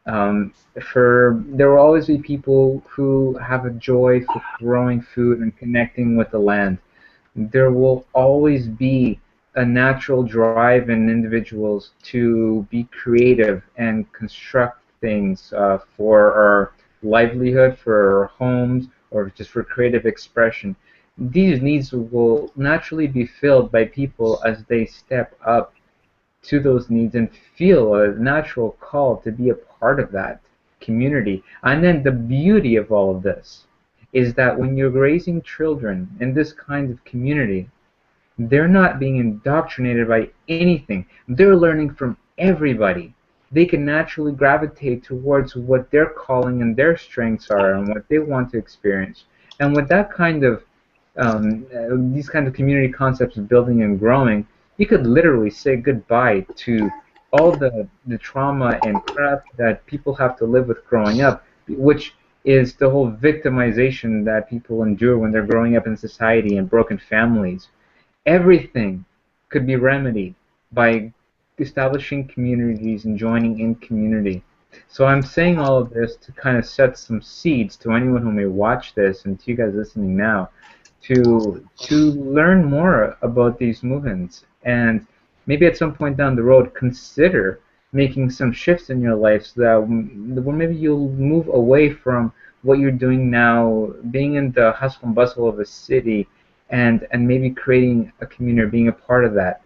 There will always be people who have a joy for growing food and connecting with the land. There will always be a natural drive in individuals to be creative and construct things for our livelihood, for our homes, or just for creative expression. These needs will naturally be filled by people as they step up to those needs and feel a natural call to be a part of that community. And then the beauty of all of this is that when you're raising children in this kind of community, they're not being indoctrinated by anything. They're learning from everybody. They can naturally gravitate towards what their calling and their strengths are and what they want to experience. And with that kind of these kind of community concepts building and growing, you could literally say goodbye to all the trauma and crap that people have to live with growing up, which is the whole victimization that people endure when they're growing up in society and broken families. Everything could be remedied by establishing communities and joining in community. So I'm saying all of this to kind of set some seeds to anyone who may watch this and to you guys listening now to learn more about these movements, and maybe at some point down the road consider making some shifts in your life so that maybe you'll move away from what you're doing now, being in the hustle and bustle of a city, and maybe creating a community, being a part of that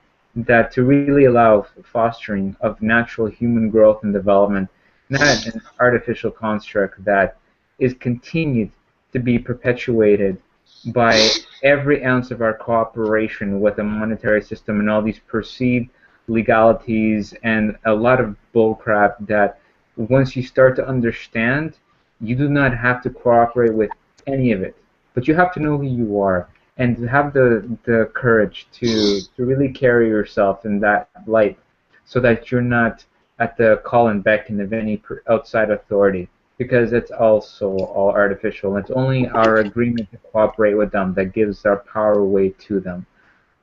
to really allow fostering of natural human growth and development, not an artificial construct that is continued to be perpetuated by every ounce of our cooperation with the monetary system and all these perceived legalities and a lot of bullcrap that once you start to understand, you do not have to cooperate with any of it. But you have to know who you are and to have the courage to really carry yourself in that light so that you're not at the call and beckon of any outside authority, because it's also all artificial. It's only our agreement to cooperate with them that gives our power away to them.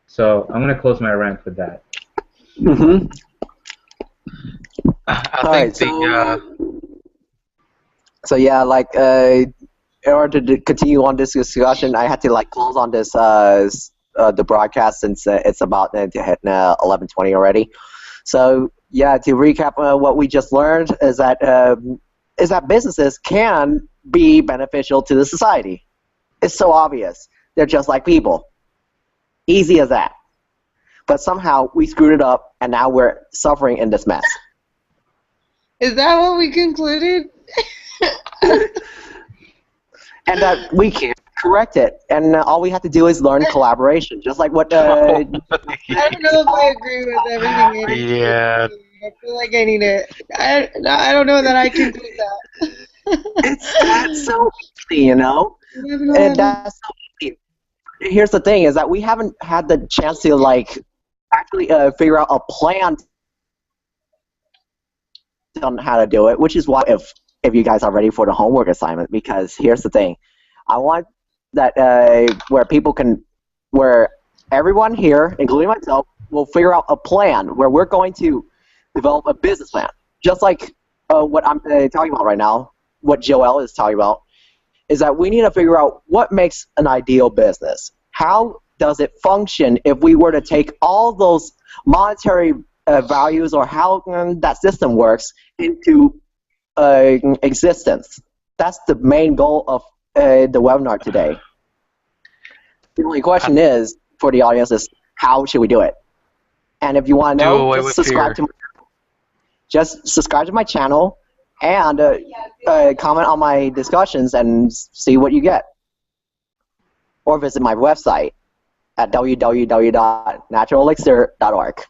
So I'm going to close my rant with that. Mm-hmm. I think So yeah, like in order to continue on this discussion, I had to like close on this the broadcast since it's about hitting 11:20 already. So yeah, to recap, what we just learned is that businesses can be beneficial to the society. It's so obvious. They're just like people. Easy as that. But somehow we screwed it up, and now we're suffering in this mess. Is that what we concluded? And that we can't correct it. And all we have to do is learn collaboration, just like what I don't know if I agree with everything. Yeah. I feel like I need it. I don't know that I can do that. That's so easy, you know? And that's so easy. Here's the thing, is that we haven't had the chance to, like, actually figure out a plan on how to do it, which is why if you guys are ready for the homework assignment, because here's the thing. I want that where everyone here, including myself, will figure out a plan where we're going to develop a business plan. Just like what I'm talking about right now, what Joel is talking about, is that we need to figure out what makes an ideal business. How does it function if we were to take all those monetary values, or how that system works, into existence? That's the main goal of the webinar today. The only question is, for the audience, is how should we do it? And if you want to know, just subscribe to my channel and comment on my discussions and see what you get. Or visit my website at www.naturalelixir.org.